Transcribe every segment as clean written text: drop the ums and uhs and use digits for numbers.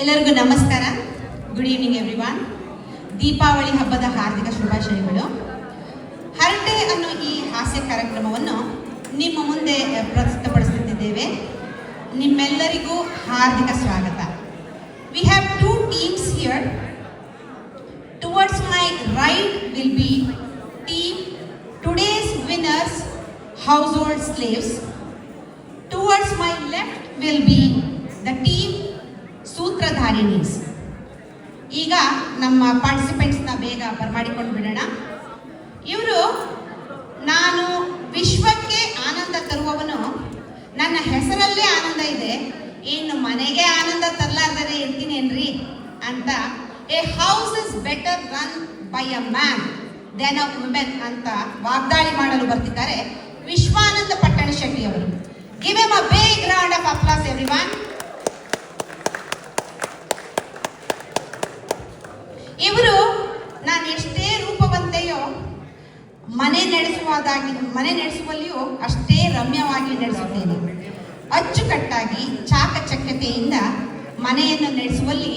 ಎಲ್ಲರಿಗೂ ನಮಸ್ಕಾರ. Good evening everyone. Deepavali ಹಬ್ಬದ ಹಾರ್ದಿಕ ಶುಭಾಶಯಗಳು. ಹರಟೆ ಅನ್ನೋ ಈ ಹಾಸ್ಯ ಕಾರ್ಯಕ್ರಮವನ್ನು ನಿಮ್ಮ ಮುಂದೆ ಪ್ರಸ್ತುತಪಡಿಸುತ್ತಿದ್ದೇವೆ. ನಿಮ್ಮೆಲ್ಲರಿಗೂ ಹಾರ್ದಿಕ ಸ್ವಾಗತ. We have two teams here. Towards my right will be team today's winners, household slaves. Towards my left will be the team ಸೂತ್ರಧಾರಿಣೀಸ್. ಈಗ ನಮ್ಮ ಪಾರ್ಟಿಸಿಪೆಂಟ್ಸ್ನ ಬೇಗ ಬರಮಾಡಿಕೊಂಡು ಬಿಡೋಣ. ಇವರು ನಾನು ವಿಶ್ವಕ್ಕೆ ಆನಂದ ತರುವವನು, ನನ್ನ ಹೆಸರಲ್ಲೇ ಆನಂದ ಇದೆ, ಇನ್ನು ಮನೆಗೆ ಆನಂದ ತರಲಾರ್ದರೆ ಇರ್ತೀನೇನ್ರಿ ಅಂತ a house is better run by a man then a women ಅಂತ ವಾಗ್ದಾಳಿ ಮಾಡಲು ಬರ್ತಿದ್ದಾರೆ ವಿಶ್ವಾನಂದ ಪಟ್ಟಣ ಶೆಟ್ಟಿ ಅವರು. Give him a big round of applause everyone. ಇವರು ನಾನು ಎಷ್ಟೇ ರೂಪವಂತೆಯೋ ಮನೆ ನಡೆಸುವಲ್ಲಿಯೂ ಅಷ್ಟೇ ರಮ್ಯವಾಗಿ ನಡೆಸುತ್ತೇನೆ. ಅಚ್ಚುಕಟ್ಟಾಗಿ ಚಾಕಚಕ್ಯತೆಯಿಂದ ಮನೆಯನ್ನು ನಡೆಸುವಲ್ಲಿ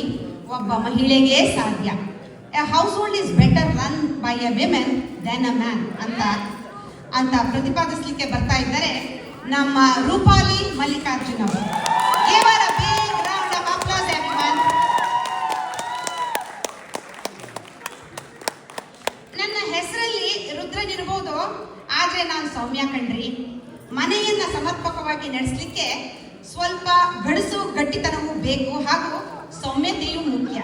ಒಬ್ಬ ಮಹಿಳೆಗೆ ಸಾಧ್ಯ. A household is better run by a women then a man ಅಂತ ಪ್ರತಿಪಾದಿಸಲಿಕ್ಕೆ ಬರ್ತಾ ಇದ್ದಾರೆ ನಮ್ಮ ರೂಪಾಲಿ ಮಲ್ಲಿಕಾರ್ಜುನ್ ಅವರು. ಇರಬಹುದು, ಆದ್ರೆ ನಾನು ಸೌಮ್ಯ ಕಣ್ರಿ. ಮನೆಯನ್ನ ಸಮರ್ಪಕವಾಗಿ ನಡೆಸಲಿಕ್ಕೆ ಸ್ವಲ್ಪ ಗಡಸು ಗಟ್ಟಿತನವೂ ಬೇಕು, ಹಾಗೂ ಸೌಮ್ಯತೆಯೂ ಮುಖ್ಯ.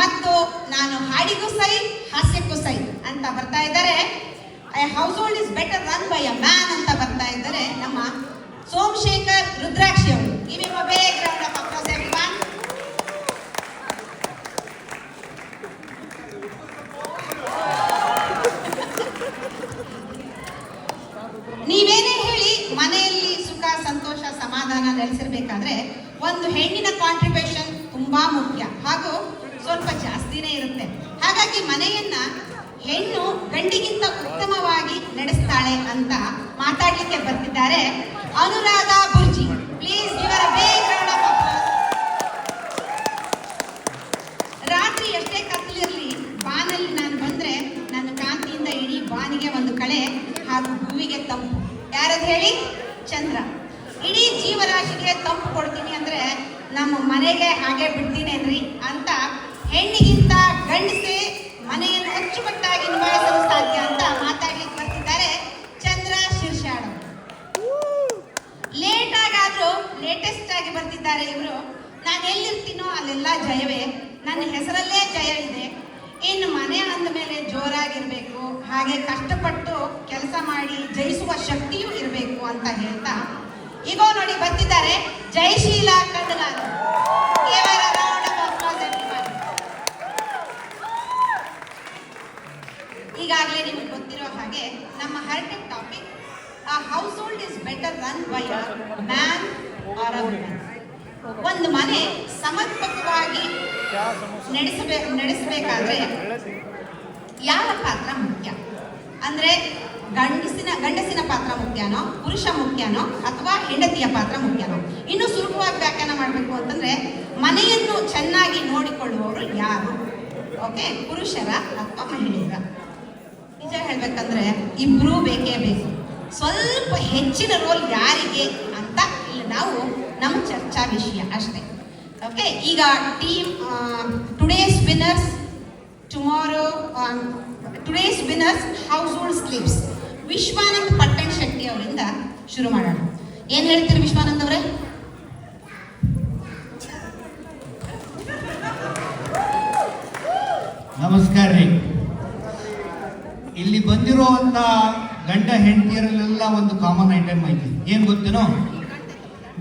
ಮತ್ತು ನಾನು ಹಾಡಿಗೂ ಸೈ ಹಾಸ್ಯಕ್ಕೂ ಸೈ ಅಂತ ಬರ್ತಾ ಇದ್ದಾರೆ. I house hold is better run by a man ಅಂತ ಬರ್ತಾ ಇದ್ದಾರೆ ನಮ್ಮ ಸೋಮಶೇಖರ್ ರುದ್ರಾಕ್ಷಿ ಅವರು. ನೀವೇನೇ ಹೇಳಿ, ಮನೆಯಲ್ಲಿ ಸುಖ ಸಂತೋಷ ಸಮಾಧಾನ ನೆಲೆಸಿರ್ಬೇಕಾದ್ರೆ ಒಂದು ಹೆಣ್ಣಿನ ಕಾಂಟ್ರಿಬ್ಯೂಷನ್ ತುಂಬಾ ಮುಖ್ಯ, ಹಾಗೂ ಸ್ವಲ್ಪ ಜಾಸ್ತಿನೇ ಇರುತ್ತೆ. ಹಾಗಾಗಿ ಮನೆಯನ್ನ ಹೆಣ್ಣು ಗಂಡಿಗಿಂತ ಉತ್ತಮವಾಗಿ ನಡೆಸ್ತಾಳೆ ಅಂತ ಮಾತಾಡ್ಲಿಕ್ಕೆ ಬರ್ತಿದ್ದಾರೆ Anuradha Burji. Please give a big round of applause. ರಾತ್ರಿ ಎಷ್ಟೇ ಕತ್ತಲಿರಲಿ, ಬಾನಲ್ಲಿ ನಾನು ಬಂದ್ರೆ ನನ್ನ ಕಾಂತಿಯಿಂದ ಇಡೀ ಬಾನಿಗೆ ಒಂದು ಕಳೆ ಹಾಗೂ ಹೂವಿಗೆ ತಂಪು. ಯಾರದು ಹೇಳಿ? ಚಂದ್ರ. ಇಡೀ ಜೀವರಾಶಿಗೆ ತಂಪು ಕೊಡ್ತೀನಿ ಅಂದ್ರೆ ನಮ್ಮ ಮನೆಗೆ ಹಾಗೆ ಬಿಡ್ತೀನೇನ್ರಿ ಅಂತ ಹೆಣ್ಣಿಗಿಂತ ಗಂಡಸೆ ಮನೆಯನ್ನು ಅಚ್ಚುಕಟ್ಟಾಗಿ ನಿಭಾಯಿಸಲು ಸಾಧ್ಯ ಅಂತ ಮಾತಾಡ್ಲಿಕ್ಕೆ ಬರ್ತಿದ್ದಾರೆ ಚಂದ್ರ ಶಿರ್ಷಾಡ್. ಲೇಟ್ ಆಗಾದ್ರೂ ಲೇಟೆಸ್ಟ್ ಆಗಿ ಬರ್ತಿದ್ದಾರೆ ಇವರು. ನಾನು ಎಲ್ಲಿರ್ತೀನೋ ಅಲ್ಲೆಲ್ಲ ಜಯವೇ, ನನ್ನ ಹೆಸರಲ್ಲೇ ಜಯ ಇದೆ, ಇನ್ನು ಮನೆ ಅಂದ ಮೇಲೆ ಜೋರಾಗಿರ್ಬೇಕು, ಹಾಗೆ ಕಷ್ಟಪಟ್ಟು ಕೆಲಸ ಮಾಡಿ ಜಯಿಸುವ ಶಕ್ತಿಯೂ ಇರಬೇಕು ಅಂತ ಹೇಳ್ತಾ ಈಗೋ ನೋಡಿ ಬರ್ತಿದ್ದಾರೆ ಜಯಶೀಲ ಕಂಡಲಾಲ್. ಈಗಾಗಲೇ ನಿಮಗೆ ಗೊತ್ತಿರೋ ಹಾಗೆ ನಮ್ಮ ಹರಟೆ topic a household is better run by a man or a women. ಒಂದು ಮನೆ ಸಮರ್ಪಕವಾಗಿ ನಡೆಸಬೇಕಾದ್ರೆ ಯಾರ ಪಾತ್ರ ಮುಖ್ಯ ಅಂದ್ರೆ ಗಂಡಸಿನ ಪಾತ್ರ ಮುಖ್ಯನೋ, ಪುರುಷ ಮುಖ್ಯನೋ, ಅಥವಾ ಹೆಂಡತಿಯ ಪಾತ್ರ ಮುಖ್ಯನೋ? ಇನ್ನು ಸುಲಭವಾಗಿ ವ್ಯಾಖ್ಯಾನ ಮಾಡಬೇಕು ಅಂತಂದ್ರೆ ಮನೆಯನ್ನು ಚೆನ್ನಾಗಿ ನೋಡಿಕೊಳ್ಳುವವರು ಯಾರು? ಓಕೆ, ಪುರುಷರ ಅಥವಾ ಮಹಿಳೆಯರ? ನಿಜ ಹೇಳ್ಬೇಕಂದ್ರೆ ಇಬ್ರೂ ಬೇಕೇ ಬೇಕು. ಸ್ವಲ್ಪ ಹೆಚ್ಚಿನ ರೋಲ್ ಯಾರಿಗೆ ಅಂತ ಇಲ್ಲಿ ನಾವು ನಮ್ಮ ಚರ್ಚಾ ವಿಷಯ ಅಷ್ಟೇ. ಓಕೆ, ಈಗ team today's winners household slaves Vishwananda ಪಟ್ಟಣ ಶೆಟ್ಟಿ ಅವರಿಂದ ಶುರು ಮಾಡೋಣ. ಏನ್ ಹೇಳ್ತೀರಿ ವಿಶ್ವಾನಂದ್ ಅವರೇ? ನಮಸ್ಕಾರ ರೀ. ಇಲ್ಲಿ ಬಂದಿರುವಂತ ಗಂಡ ಹೆಂಡತಿಯರಲ್ಲೆಲ್ಲ ಒಂದು ಕಾಮನ್ ಐಟಮ್ ಐತಿ. ಏನ್ ಗೊತ್ತೇನೋ?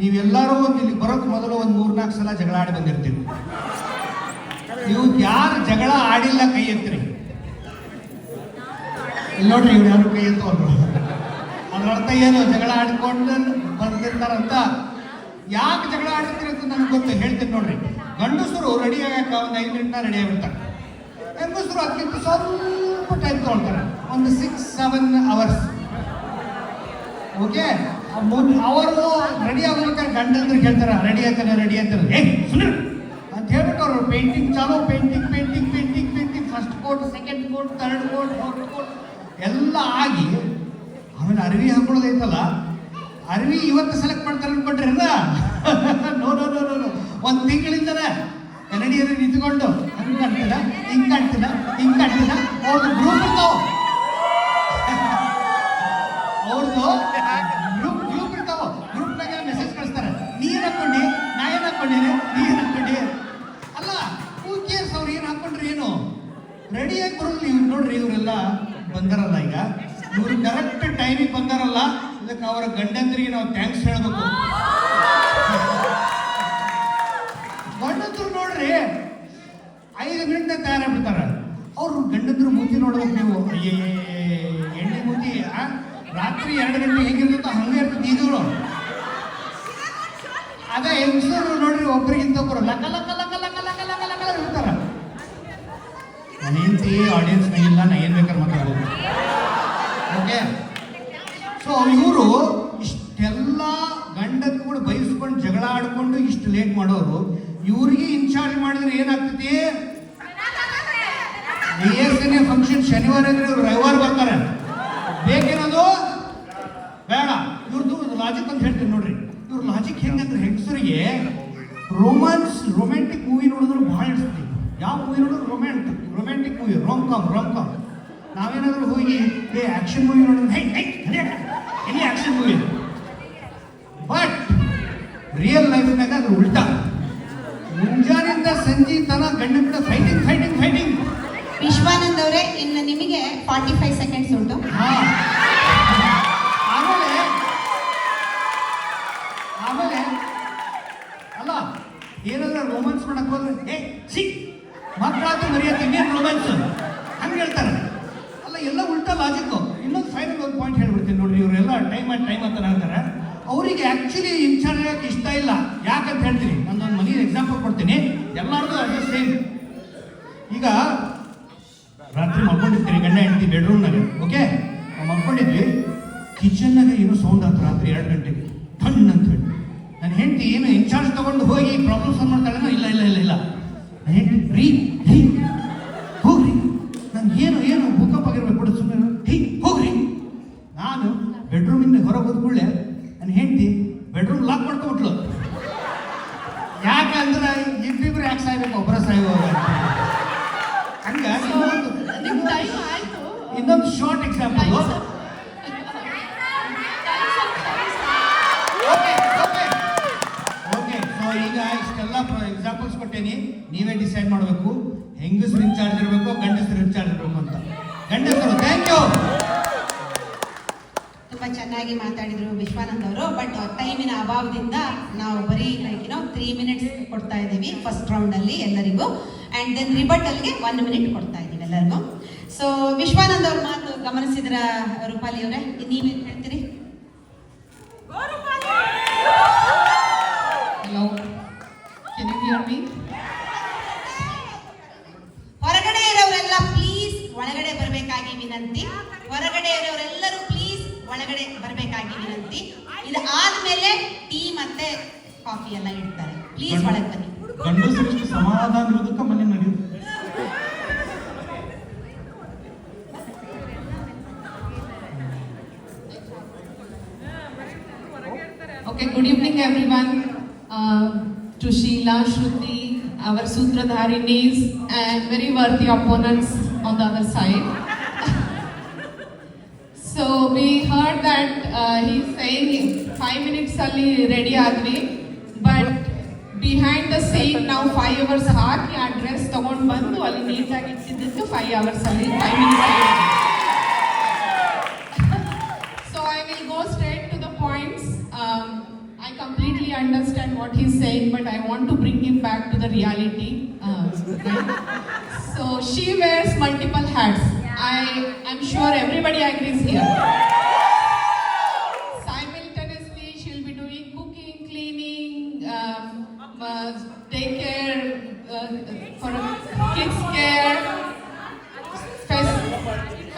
ನೀವೆಲ್ಲರೂ ಇಲ್ಲಿ ಬರೋಕ್ ಮೊದಲು ಒಂದು 3-4 ಸಲ ಜಗಳ ಆಡಿ ಬಂದಿರ್ತೀವಿ. ನೀವು ಯಾರು ಜಗಳ ಆಡಿಲ್ಲ ಕೈ ಎತ್ತಿರಿ. ಇಲ್ಲಿ ನೋಡ್ರಿ, ಇವ್ರು ಯಾರು ಕೈ ಎತ್ತೋರು. ಅದ್ರ ಅರ್ಥ ಏನು? ಜಗಳ ಆಡ್ಕೊಂಡು ಬಂದಿರ್ತಾರಂತ. ಯಾಕೆ ಜಗಳ ಆಡ್ತೀರಿ ಅಂತ ನನಗೆ ಗೊತ್ತು, ಹೇಳ್ತೀನಿ ನೋಡ್ರಿ. ಗಂಡಸರು ರೆಡಿ ಆಗಕ್ಕ ಒಂದು 5 ನಿಮಿಷ ರೆಡಿ ಆಗಿರ್ತಾರೆ. ಹೆಂಗಸರು ಅದಕ್ಕಿಂತ ಸ್ವಲ್ಪ ಟೈಮ್ ತೊಗೊಳ್ತಾರೆ, ಒಂದು 6-7 hours. ಓಕೆ, ಅವರು ರೆಡಿ ಆಗೋದಕ್ಕೆ ಗಂಡಂದ್ರೆ ಕೇಳ್ತಾರೆ ರೆಡಿ ಆಗ್ತಾನೆ ರೆಡಿ ಅಂತಾರೆ. ಸುಮ್ಮನೆ ಅಂತ ಹೇಳ್ಬಿಟ್ಟು ಮಾಡೋರು ಪೇಂಟಿಂಗ್ ಚಾಲೋ, painting painting painting painting, first coat, second coat, third coat, fourth coat ಎಲ್ಲ ಆಗಿ ಆಮೇಲೆ ಅರಿವಿ ಹಾಕೊಳ್ಳೋದೈತಲ್ಲ, ಅರಿವಿ ಇವತ್ತು ಸೆಲೆಕ್ಟ್ ಮಾಡ್ತಾರೆ ಅನ್ಕೊಂಡ್ರಿ ಅಲ್ಲ? No no no no no, ಒಂದು ತಿಂಗಳಿಂದನೇ ಕನ್ನಡಿಯರು ನಿಂತ್ಕೊಂಡು ಹಂಗೆ ಕಾಣ್ತಿಲ್ಲ, ಹಿಂಗೆ ಕಾಣ್ತಿಲ್ಲ, ಹಿಂಗೆ ಕಾಣ್ತಿಲ್ಲ, ಅವ್ರದ್ದು ಗ್ರೂಪ್ ಇರ್ತಾವ, ಅವ್ರದ್ದು ಗ್ರೂಪ್ ಇರ್ತಾವ, ಗ್ರೂಪ್ನಾಗ ಮೆಸೇಜ್ ಕಳಿಸ್ತಾರೆ, ನೀ ಏನು ಹಾಕ್ಕೊಂಡಿ, ನಾ ಏನು ಹಾಕ್ಕೊಂಡಿನಿ, ನೀ ಏನು ಹಾಕ್ಕೊಂಡಿ. ಅಲ್ಲ, ಹೂ ಕೇರ್ಸ್ ಅವ್ರು ಏನು ಹಾಕ್ಕೊಂಡ್ರಿ ಏನು, ರೆಡಿಯಾಗಿ ಬರೋದು. ಇವ್ರು ನೋಡ್ರಿ, ಇವರೆಲ್ಲ ಬಂದಾರಲ್ಲ ಈಗ, ಇವರು ಕರೆಕ್ಟ್ ಟೈಮಿಗೆ ಬಂದಾರಲ್ಲ, ಇದಕ್ಕೆ ಅವರ ಗಂಡಂದ್ರಿಗೆ ನಾವು ಥ್ಯಾಂಕ್ಸ್ ಹೇಳಬೇಕು. ಗಂಡಂದ್ರು ನೋಡ್ರಿ 5 ಮಿನಿಟ್ನಾಗ ತಯಾರಾಗ್ಬಿಡ್ತಾರೆ. ಅವ್ರು ಗಂಡಂದ್ರು ಮೂತಿ ನೋಡ್ಬೇಕು ನೀವು, ಅಯ್ಯೇ ಎಣ್ಣೆ ಮೂತಿ, ರಾತ್ರಿ 2 ಗಂಟೆ ಹೆಂಗಿರ್ತೋ ಹಂಗೆ ಇರ್ತದೆ ಇದು. ಅದೇ ಹೆಂಗಸರು ನೋಡ್ರಿ, ಒಬ್ಬರಿಗಿಂತ ಒಬ್ಬರು ಲಕ ಲಕ ಲಕ ಲಕ ಲಕ ಲಕ ಲಕ ಇರ್ತಾರ. ನಾನು ಹೆಂಡತಿ ಆಡಿಯನ್ಸ್ನಾಗ ಇಲ್ಲ, ನಾ ಏನು ಬೇಕಾದ್ರೆ ಮಾತಾಡ್ಬೋದು. ಓಕೆ, ಸೊ ಇವರು ಇಷ್ಟೆಲ್ಲ ಗಂಡದ ಕೂಡ ಬಯಸ್ಕೊಂಡು ಜಗಳ ಆಡ್ಕೊಂಡು ಇಷ್ಟು ಲೇಟ್ ಮಾಡೋರು, ಇವ್ರಿಗೆ ಇನ್ಚಾರ್ಜ್ ಮಾಡಿದ್ರೆ ಏನಾಗ್ತೈತಿ? ASNA ಫಂಕ್ಷನ್ ಶನಿವಾರ ಅಂದ್ರೆ ಇವ್ರು ರವಿವಾರ ಬರ್ತಾರೆ. ಬೇಕೇನದು ಬೇಡ. ಇವ್ರದ್ದು ಲಾಜಿಕ್ ಅಂತ ಹೇಳ್ತೀನಿ ನೋಡ್ರಿ. ಇವ್ರ ಲಾಜಿಕ್ ಹೆಂಗಂದ್ರೆ, ಹೆಂಗಸರಿಗೆ ರೊಮ್ಯಾಂಟಿಕ್ ಮೂವಿ ನೋಡಿದ್ರು ಭಾಳ ಇಡ್ತೀವಿ. ಯಾವ ಮೂವಿ ನೋಡಿದ್ರು ರೊಮ್ಯಾಂಟಿಕ್ ಮೂವಿ, ರೋಮ್ ಕಾಮ್. ನಾವೇನಾದ್ರೂ ಹೋಗಿ ಆಕ್ಷನ್ ಮೂವಿ ನೋಡಿದ್ರೆ any action movie. But real ಲೈಫ್ನಾಗ ಅದು ಉಲ್ಟಾ. ಮುಂಜಾನೆಯಿಂದ ಸಂಜೆ ತನ ಗಂಡ ಬಿಡ ಫೈಟಿಂಗ್. ವಿಶ್ವಾನಂದ್ ಅವರೇ, ಇನ್ನು ನಿಮಗೆ 45 ಸೆಕೆಂಡ್ಸ್ ಉಂಟು. ಆಮೇಲೆ ಅಲ್ಲ, ಏನಾದ್ರೂ ರೋಮ್ಯಾನ್ಸ್ ಮಾಡಕ್ ಹೋದ್ರೆ ಮಕ್ಕಳಾದ್ರೂ ಮರ್ಯಾದೆ, ಇನ್ನೇನು ರೋಮ್ಯಾನ್ಸ್ ಹಂಗೆ ಹೇಳ್ತಾರೆ. ಅಲ್ಲ, ಎಲ್ಲ ಉಲ್ಟಾ ಲಾಜಿಕ್. ಇನ್ನೊಂದು ಫೈನಲ್ ಒಂದು ಪಾಯಿಂಟ್ ಹೇಳ್ಬಿಡ್ತೀನಿ ನೋಡ್ರಿ. ಇವರೆಲ್ಲ ಟೈಮ್ ಅಂತ ಹೇಳ್ತಾರೆ. ಅವರಿಗೆ ಆ್ಯಕ್ಚುಲಿ ಇನ್ಚಾರ್ಜ್ ಆಗಕ್ಕೆ ಇಷ್ಟ ಇಲ್ಲ. ಯಾಕಂತ ಹೇಳ್ತೀನಿ, ನಂದೊಂದು ಮನೆ ಎಕ್ಸಾಂಪಲ್ ಕೊಡ್ತೀನಿ. ಎಲ್ಲರಿಗೂ ಅದೇ ಸೇಮ್. ಈಗ ರಾತ್ರಿ ಮಲ್ಕೊಂಡಿರ್ತೀರಿ ಗಂಡ ಹೆಂಡತಿ ಬೆಡ್ರೂಮ್ನಾಗ, ಓಕೆ, ನಾವು ಮಲ್ಕೊಂಡಿದ್ವಿ. ಕಿಚನ್ನಾಗ ಏನೋ ಸೌಂಡ್ ಆಯ್ತು ರಾತ್ರಿ 2 ಗಂಟೆಗೆ, ಟನ್ ಅಂತ ಹೇಳಿ. ನನ್ನ ಹೆಂಡತಿ ಏನು ಇನ್ಚಾರ್ಜ್ ತಗೊಂಡು ಹೋಗಿ ಪ್ರಾಬ್ಲಮ್ ಸಾಲ್ವ್ ಮಾಡ್ತಾಳೆ? ಇಲ್ಲ. ನನ್ನ ಹೆಂಡತಿ ಹೋಗ್ರಿ, ನನ್ಗೆ ಏನು ಭೂಕಂಪ ಆಗಿರ್ಬೇಕು ಬಿಡು, ಸುಮ್ಮನೆ ಹೋಗ್ರಿ. ನಾನು ಬೆಡ್ರೂಮಿಂದ ಹೊರಗೆ ಹೋದ್ಕೊಳ್ಳೆ ನನ್ನ ಹೆಂಡತಿ ಬೆಡ್ರೂಮ್ ಲಾಕ್ ಮಾಡ್ಕೊಂಡ್ಬಿಟ್ಲು. ಯಾಕಂದ್ರೆ ಇಬ್ಬಿಬ್ರು ಯಾಕೆ ಸಾಯ್ಬೇಕು, ಒಬ್ಬರ ಸಾಯುವಾಗ. ಹಂಗ ಇನ್ನೊಂದು ಶಾರ್ಟ್ ಎಕ್ಸಾಂಪಲ್. ಓಕೆ, ಸೊ ಈಗ ಇಷ್ಟೆಲ್ಲ ಎಕ್ಸಾಂಪಲ್ಸ್ ಕೊಟ್ಟೇನಿ. ನೀವೇ ಡಿಸೈಡ್ ಮಾಡಬೇಕು, ಹೆಂಗಸರು ಇನ್ಚಾರ್ಜ್ ಇರಬೇಕು, ಗಂಡಸರು ಇನ್ಚಾರ್ಜ್ ಇರಬೇಕು ಅಂತ. ಗಂಡಸರು ಥ್ಯಾಂಕ್ ಯು, ತುಂಬಾ ಚೆನ್ನಾಗಿ ಮಾತಾಡಿದ್ರು ವಿಶ್ವಾನಂದ್ ಅವರು. ಬಟ್ ಟೈಮಿನ ಅಭಾವದಿಂದ ನಾವು ಬರೀ 3 ಮಿನಿಟ್ಸ್ ಕೊಡ್ತಾ ಇದ್ದೀವಿ ಫಸ್ಟ್ ರೌಂಡ್ ಅಲ್ಲಿ ಎಲ್ಲರಿಗೂ. ಅಂಡ್ ದೆನ್ ರಿಬಟಲ್ಗೆ 1 ಮಿನಿಟ್ ಕೊಡ್ತಾ ಇದ್ದೀವಿ ಎಲ್ಲರಿಗೂ. ಸೊ ವಿಶ್ವಾನಂದ್ ಅವ್ರ ಮಾತು ಗಮನಿಸಿದ್ರ ರೂಪಾಲಿ ಅವರೇ, ನೀವೇನು ಹೇಳ್ತೀರಿ? Hello, can you hear me? ಹೊರಗಡೆ ಇರೋರೆಲ್ಲ ಪ್ಲೀಸ್ ಒಳಗಡೆ ಬರಬೇಕಾಗಿ ವಿನಂತಿ. ಹೊರಗಡೆ ಇರೋರೆಲ್ಲರೂ ಪ್ಲೀಸ್ ಒಳಗಡೆ ಬರಬೇಕಾಗಿ ವಿನಂತಿ. ಇದು ಆದ್ಮೇಲೆ ಟೀ ಮತ್ತೆ ಕಾಫಿ ಎಲ್ಲ ಇಡ್ತಾರೆ. ಪ್ಲೀಸ್ ಒಳಗೆ ಬನ್ನಿ. ಗಂಡಸರಷ್ಟು ಸಮಾಧಾನ ಇರೋದಕ್ಕೆ ಮನೆ ನಡೆಯುತ್ತೆ. Okay, good evening everyone. To Sheila, Shruti, our Sutradharinis and very worthy opponents on the other side. So we heard that he's saying 5 minutes ಅಲ್ಲಿ ready ಆದ್ವಿ, but behind the scene ನಾವು 5 hours ಹಾಕಿ ಆ ಡ್ರೆಸ್ ತಗೊಂಡು ಬಂದು ಅಲ್ಲಿ ನೀಟಾಗಿ ಇಟ್ಟಿದ್ದು 5 hours ಅಲ್ಲಿ 5 minutes ಅಲ್ಲಿ. So I will go straight to the points. I completely understand what he's saying, but I want to bring him back to the reality. So she wears multiple hats. I'm sure everybody agrees here. Simultaneously, she'll be doing cooking, cleaning, daycare, for kids care,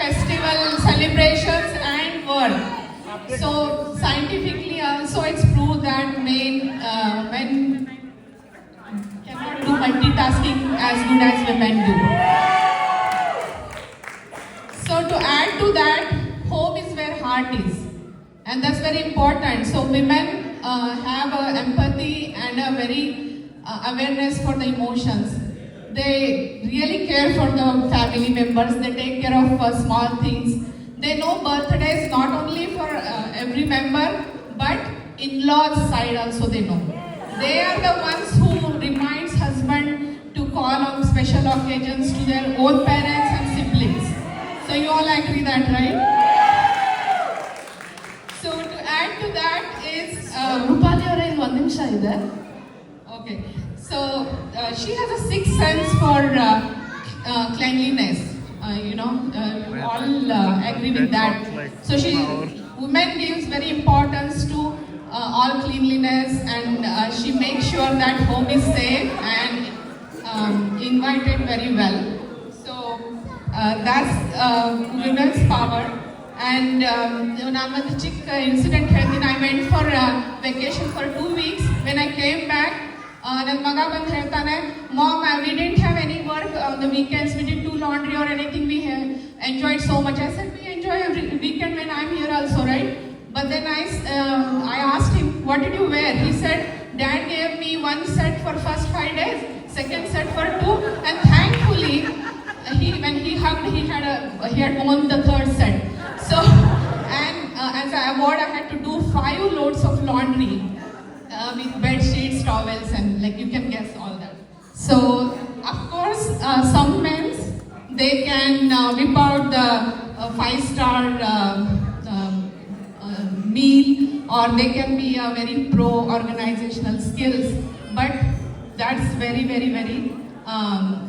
festival celebrations, and work. So scientifically also it's proved that men cannot do multitasking as good as women do. So to add to that, home is where heart is, and that's very important. So women have empathy and a very awareness for the emotions. They really care for the family members. They take care of small things. They know birthdays not only for every member, but in-laws side also they know. They are the ones who reminds husband to call on special occasions to their own parents and siblings. So you all agree that, right? So to add to that is Rupali avare illu ಒಂದು ನಿಮಿಷ ಇದೆ. Okay. So she has a sixth sense for cleanliness. You all agree with that. So women gives very importance to all cleanliness, and she makes sure that home is safe and invited very well. So that's women's power. And ನಾನು ಒಂದು ಚಿಕ್ಕ incident ಹೇಳ್ತೀನಿ. I went for vacation for 2 weeks. When I came back, ನನ್ನ ಮಗ ಬಂದು ಹೇಳ್ತಾನೆ, Mom, we didn't have any work on the weekends. We didn't do laundry or anything. We enjoyed so much. I said, we enjoy every weekend when I'm here also, right? But then I asked him, what did you wear? He said, Dad gave me one set for first 5 days, second set for 2, and thankfully, when he hugged, he had won the third set. So, and as an award, I had to do 5 loads of laundry with bed sheets, towels, and like you can guess all that. So, of course, some men, they can whip out the 5-star meal, or they can be a very pro organizational skills, but that's very, very, very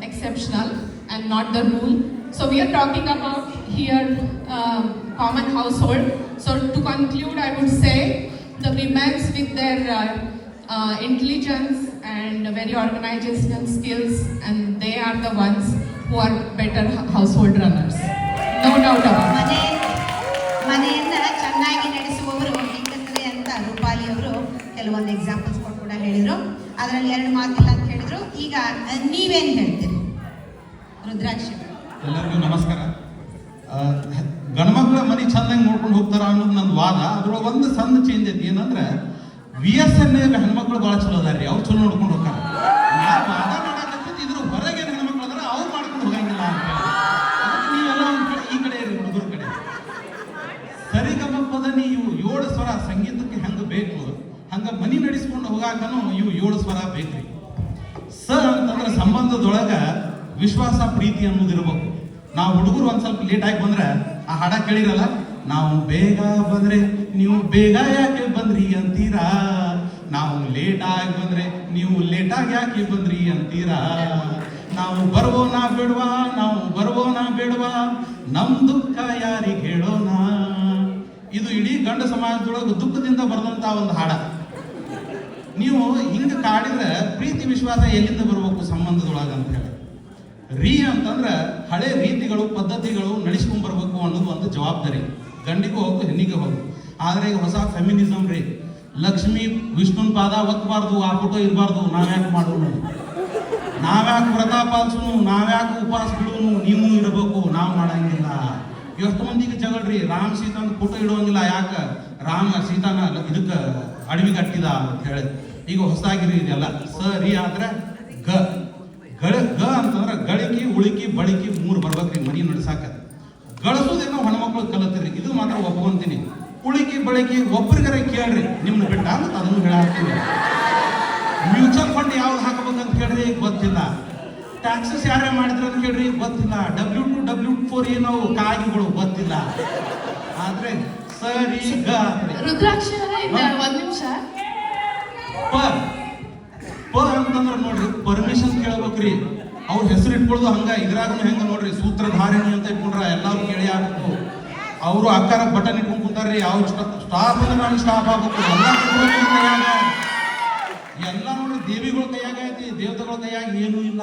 exceptional and not the rule. So we are talking about here common household. So to conclude, I would say the women with their intelligence and very organizational skills, and they are the ones who are better household runners. No doubt about it. ಮನೆಯನ್ನ ಚೆನ್ನಾಗಿ ನಡೆಸುವವರು ಹೆಂಗಸರೇ ಅಂತ ರೂಪಾಲಿ ಅವರು ಕೆಲವೊಂದು examples ಕೊಟ್ಟು ಕೂಡ ಹೇಳಿದ್ರು. ಅದರಲ್ಲಿ 2 ಮಾತಿಲ್ಲ ಅಂತ ಹೇಳಿದ್ರು. ಈಗ ನೀವೇನು ಹೇಳ್ತೀರಿ ರುದ್ರಾಕ್ಷಿ? ಎಲ್ಲರಿಗೂ ನಮಸ್ಕಾರ. ಗಂಡ್ಮಕ್ಳ ಮನೆ ಚಂದಂಗೆ ನೋಡ್ಕೊಂಡು ಹೋಗ್ತಾರ ಅನ್ನೋದು ನನ್ನ ವಾದ. ಅದ್ರೊಳಗೆ ಒಂದು ಸಣ್ಣ ಚೇಂಜ್ ಐತಿ. ಏನಂದ್ರೆ VSN ಹೆಣ್ಮಕ್ಳು ಭಾಳ ಚಲೋ ಅದಾರ ರೀ, ಅವ್ರು ಚಲೋ ನೋಡ್ಕೊಂಡು ಹೋಗ್ತಾರೆ. ನಾವು ವಾದ ಮಾಡಕತ್ತಿದ್ದು ಇದ್ರ ಹೊರಗೆ ಹೆಣ್ಮಕ್ಳು ಅದಾರ, ಅವ್ರು ಮಾಡ್ಕೊಂಡು ಹೋಗಂಗಿಲ್ಲ ಅಂತ ಹೇಳಿ. ಅದಕ್ಕೆ ನೀವೆಲ್ಲ ಒಂದು ಕಡೆ ಈ ಕಡೆ ಇರಿ, ಹುಡುಗರ ಕಡೆ. ಸರಿಗಮಪದ ನೀವು 7 ಸ್ವರ ಸಂಗೀತಕ್ಕೆ ಹೆಂಗೆ ಬೇಕು ಹಂಗೆ ಮನಿ ನಡೆಸ್ಕೊಂಡು ಹೋಗಾಕನು ಇವು 7 ಸ್ವರ ಬೇಕ್ರಿ. ಅಂತಂದ್ರೆ ಸಂಬಂಧದೊಳಗೆ ವಿಶ್ವಾಸ ಪ್ರೀತಿ ಅನ್ನೋದಿರ್ಬೇಕು. ನಾವು ಹುಡುಗರು ಒಂದು ಸ್ವಲ್ಪ ಲೇಟಾಗಿ ಬಂದ್ರೆ ಆ ಹಾಡ ಕೇಳಿರಲ್ಲ, ನಾವು ಬೇಗ ಬಂದ್ರೆ ನೀವು ಬೇಗ ಯಾಕೆ ಬಂದ್ರಿ ಅಂತೀರಾ, ನಾವು ಲೇಟಾಗಿ ಬಂದ್ರೆ ನೀವು ಲೇಟಾಗಿ ಯಾಕೆ ಬಂದ್ರಿ ಅಂತೀರಾ, ನಾವು ಬರ್ಬೋನಾ ಬೇಡವಾ, ನಾವು ಬರ್ಬೋನಾ ಬೇಡವಾ, ನಮ್ ದುಃಖ ಯಾರಿಗೆ ಹೇಳೋಣ. ಇದು ಇಡೀ ಗಂಡ ಸಮಾಜದೊಳಗೆ ದುಃಖದಿಂದ ಬರೆದಂತ ಒಂದು ಹಾಡ. ನೀವು ಹಿಂಗೆ ಕಾಡಿದ್ರೆ ಪ್ರೀತಿ ವಿಶ್ವಾಸ ಎಲ್ಲಿಂದ ಬರ್ಬೇಕು ಸಂಬಂಧದೊಳಗೆ ಅಂತ ಹೇಳಿ. ಅಂತಂದ್ರೆ ಹಳೆ ರೀತಿಗಳು ಪದ್ಧತಿಗಳು ನಡೆಸ್ಕೊಂಡ್ ಬರ್ಬೇಕು ಅನ್ನೋದು ಒಂದು ಜವಾಬ್ದಾರಿ. ಗಂಡಿಗೂ ಹೋಗು ಹೆಣ್ಣಿಗೆ ಹೋಗು. ಆದ್ರೆ ಈಗ ಹೊಸ ಫೆಮಿನಿಸಮ್ ರೀ, ಲಕ್ಷ್ಮಿ ವಿಷ್ಣುನ್ ಪಾದ ಒತ್ತಬಾರ್ದು, ಆ ಫೋಟೋ ಇರಬಾರ್ದು, ನಾವ್ಯಾಕೆ ಮಾಡೋಣ, ನಾವ್ಯಾಕೆ ವ್ರತ ಪಾಲಿಸೋನು, ನಾವ್ಯಾಕೆ ಉಪವಾಸ ಬಿಡೋನು, ನೀವು ಇರಬೇಕು, ನಾವು ಮಾಡಂಗಿಲ್ಲ. ಎಷ್ಟು ಮಂದಿಗೆ ಜಗಳ್ರಿ, ರಾಮ ಸೀತಾನ ಫೋಟೋ ಇಡುವಂಗಿಲ್ಲ, ಯಾಕೆ ರಾಮ ಸೀತಾನ ಇದಕ್ಕೆ ಅಡವಿಗೆ ಅಟ್ಟಿದ ಅಂತ ಹೇಳಿ. ಈಗ ಹೊಸದಾಗಿರಿ ಇದೆಲ್ಲ. ಸರಿ ಆದ್ರೆ ಗ ಅಂತಂದ್ರೆ ಗಳಿಕೆ ಉಳಿಕೆ ಬಳಿಕೆ 3 ಬರ್ಬೇಕ್ರಿ ಮನಿ ನಡ್ಸಾಕ. ಗಳಿಸೋದೇನೋ ಹೆಣ್ಮಕ್ಳು ಕಲತ್ತೀರಿ, ಇದು ಮಾತ್ರ ಒಪ್ಕೊಂತೀನಿ. ಉಳಿಕೆ ಬಳಿಕೆ ಒಬ್ಬರಿಗರೆ ಕೇಳ್ರಿ, ನಿಮ್ನ ಬಿಟ್ಟ ಅಂತ ಅದನ್ನು ಹೇಳಾಕ್ತೀವಿ. ಮ್ಯೂಚುವಲ್ ಫಂಡ್ ಯಾವ್ದು ಹಾಕಬೇಕಂತ ಕೇಳ್ರಿ, ಈಗ ಗೊತ್ತಿಲ್ಲ. ಟ್ಯಾಕ್ಸಸ್ ಯಾರೇ ಮಾಡಿದ್ರು ಅಂತ ಕೇಳ್ರಿ, ಗೊತ್ತಿಲ್ಲ. W2 W4 ಏನೋ ಕಾಗಿಗಳು ಗೊತ್ತಿಲ್ಲ. ಆದ್ರೆ ಸರಿ ರುದ್ರಾಕ್ಷಿ ಒಂದ್ ನಿಮಿಷ. ಅಂತಂದ್ರೆ ನೋಡ್ರಿ, ಪರ್ಮಿಷನ್ ಕೇಳ್ಬೇಕ್ರಿ. ಅವ್ರ ಹೆಸರು ಇಟ್ಕೊಳ್ಳೋದು ಹಂಗ. ಇದ್ರಾಗ ಹೆಂಗ ನೋಡ್ರಿ, ಸೂತ್ರಧಾರಿಣಿ ಅಂತ ಇಟ್ಕೊಂಡ್ರ ಎಲ್ಲಾರು ಕೇಳಿ ಆಗ್ಬೇಕು. ಅವರು ಅಕ್ಕಾರ ಬಟನ್ ಇಟ್ಕೊಂಡ್ ಕುಂತಾರ್ರಿ, ಅವ್ರ ಸ್ಟಾಫ್ ಅಂದ್ರೆ ನಾನು ಸ್ಟಾಫ್ ಆಗ್ಬೇಕು. ಎಲ್ಲ ನೋಡ್ರಿ ದೇವಿಗಳ ಕೈಯಾಗ ಐತಿ, ದೇವತೆಗಳ ಕೈಯಾಗ ಏನೂ ಇಲ್ಲ.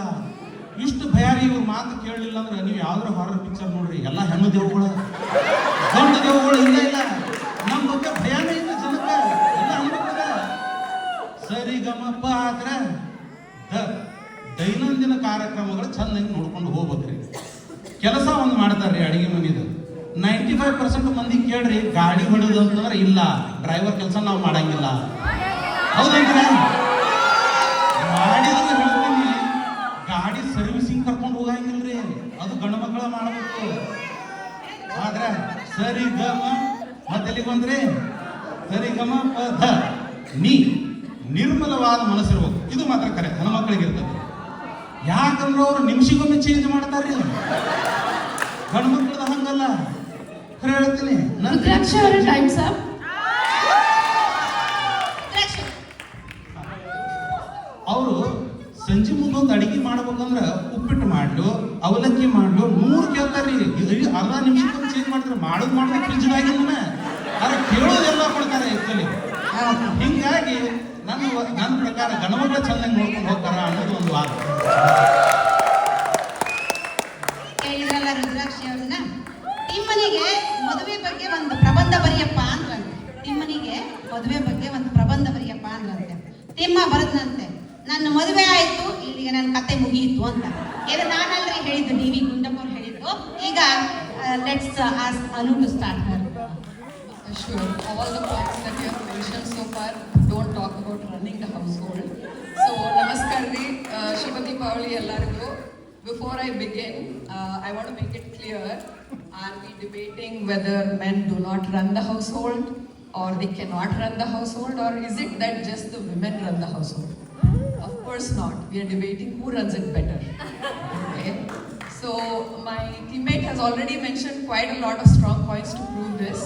ಇಷ್ಟು ಭಯಾರಿ ಇವ್ರ ಮಾತು ಕೇಳಲಿಲ್ಲ ಅಂದ್ರೆ ನೀವು ಯಾವ್ದಾರ ಹಾರರ್ ಪಿಕ್ಚರ್ ನೋಡ್ರಿ, ಎಲ್ಲ ಹೆಣ್ಣು ದೇವುಗಳು, ಗಂಡು ದೇವುಗಳು ಇಲ್ಲ. ನಮ್ಮ ಬಗ್ಗೆ ಭಯಾನೇ ಇಲ್ಲ ಜನಕ್ಕೆ, ಎಲ್ಲ ಅನ್ಬೇಕದ. ಸರಿ ಗಮಪ್ಪ ಆದ್ರೆ ದೈನಂದಿನ ಕಾರ್ಯಕ್ರಮಗಳು ಚೆನ್ನಾಗಿ ನೋಡ್ಕೊಂಡು ಹೋಗ್ಬೇಕ್ರಿ. ಕೆಲಸ ಒಂದು ಮಾಡ್ತಾರ್ರಿ ಅಡಿಗೆ ಮನೆದು. 95% ಮಂದಿ ಕೇಳ್ರಿ ಗಾಡಿ ಹೊಡೆದು ಅಂತಂದ್ರೆ ಇಲ್ಲ, ಡ್ರೈವರ್ ಕೆಲಸ ನಾವು ಮಾಡಂಗಿಲ್ಲ. ಹೌದಂದ್ರ ಮಾಡಿದ್ರೆ ಹೇಳ್ತೀನಿ, ಗಾಡಿ ಸರ್ವಿಸಿಂಗ್ ಕರ್ಕೊಂಡು ಹೋಗಂಗಿಲ್ರಿ, ಅದು ಗಂಡು ಮಕ್ಕಳ ಮಾಡಬೇಕು. ಆದ್ರೆ ಸರಿ ಗಮ ಮತ್ತೆಲ್ಲಿಗೆ ಬಂದ್ರಿ, ಸರಿ ಗಮ ಪ ನೀ ನಿರ್ಮಲವಾದ ಮನಸ್ಸಿರ್ಬೇಕು. ಇದು ಮಾತ್ರ ಕರೆ ಹೆಣ್ಮಕ್ಳಿಗೆ ಇರ್ತದೆ. ಯಾಕಂದ್ರೆ ಅವ್ರು ನಿಮಿಷಕ್ಕೊಮ್ಮೆ ಚೇಂಜ್ ಮಾಡ್ತಾರ್ರಿ, ಗಂಡು ಮಕ್ಕಳದ ಹಂಗಲ್ಲ. ಖರೆ ಹೇಳ್ತೀನಿ. ರುದ್ರಾಕ್ಷಿ ಅವರ ಟೈಮ್ಸ್ ಅಪ್. ಅವರು ಸಂಜೆ ಮುಂದೊಂದು ಅಡಿಗೆ ಮಾಡ್ಬೇಕಂದ್ರೆ ಉಪ್ಪಿಟ್ಟು ಮಾಡ್ಲು, ಅವಲಕ್ಕಿ ಮಾಡ್ಲು 100 ಕೇಳ್ತಾರ್ರಿ. ಇದು ಅರ್ಧ ನಿಮಿಷಕ್ಕೊಂದು ಚೇಂಜ್ ಮಾಡ್ತಾರೆ. ಮಾಡೋದು ಫ್ರಿಜ್ದಾಗಿನ ಅದ್ರ ಕೇಳೋದೆಲ್ಲ ಕೊಡ್ತಾರೆ ಆಕ್ಚುಲಿ. ಹಿಂಗಾಗಿ ನನ್ನ ಪ್ರಕಾರ ಗಣಮಕ್ಳ ಚೆನ್ನಾಗಿ ನೋಡ್ಕೊಂಡು ಹೋಗ್ತಾರ ಅನ್ನೋದು ಒಂದು ವಾದ. ಕೇಳಿದ್ರಲ್ಲ ರುದ್ರಾಕ್ಷಿ ಅವ್ರನ್ನ. ತಿಮ್ಮನಿಗೆ ಮದುವೆ ಬಗ್ಗೆ ಒಂದು ಪ್ರಬಂಧ ಬರೆಯಪ್ಪ ಅಂದ್ರಂತೆ. ತಿಮ್ಮನಿಗೆ ಮದುವೆ ಬಗ್ಗೆ ಒಂದು ಪ್ರಬಂಧ ಬರೆಯಪ್ಪ ಅಂದ್ರಂತೆ. ತಿಮ್ಮ ಬರದ್ನಂತೆ, ನನ್ನ ಮದುವೆ ಆಯ್ತು, ಇಲ್ಲಿಗೆ ನನ್ನ ಕತೆ ಮುಗಿಯಿತು ಅಂತ. ಇದು ನಾನಲ್ರಿ ಹೇಳಿದ್ದು, ಡಿ ವಿ ಗುಂಡಪ್ಪ ಅವ್ರು ಹೇಳಿದ್ದು. ಈಗ let's ask Anu to start her. Sure. All the points that you have mentioned so far don't talk about running the household. So, namaskar ri, Shubha Deepavali ellarigu. Before I begin, I want to make it clear, are we debating whether men do not run the household or they cannot run the household, or is it that just the women run the household? Of course not. We are debating who runs it better. Okay? So, my teammate has already mentioned quite a lot of strong points to prove this.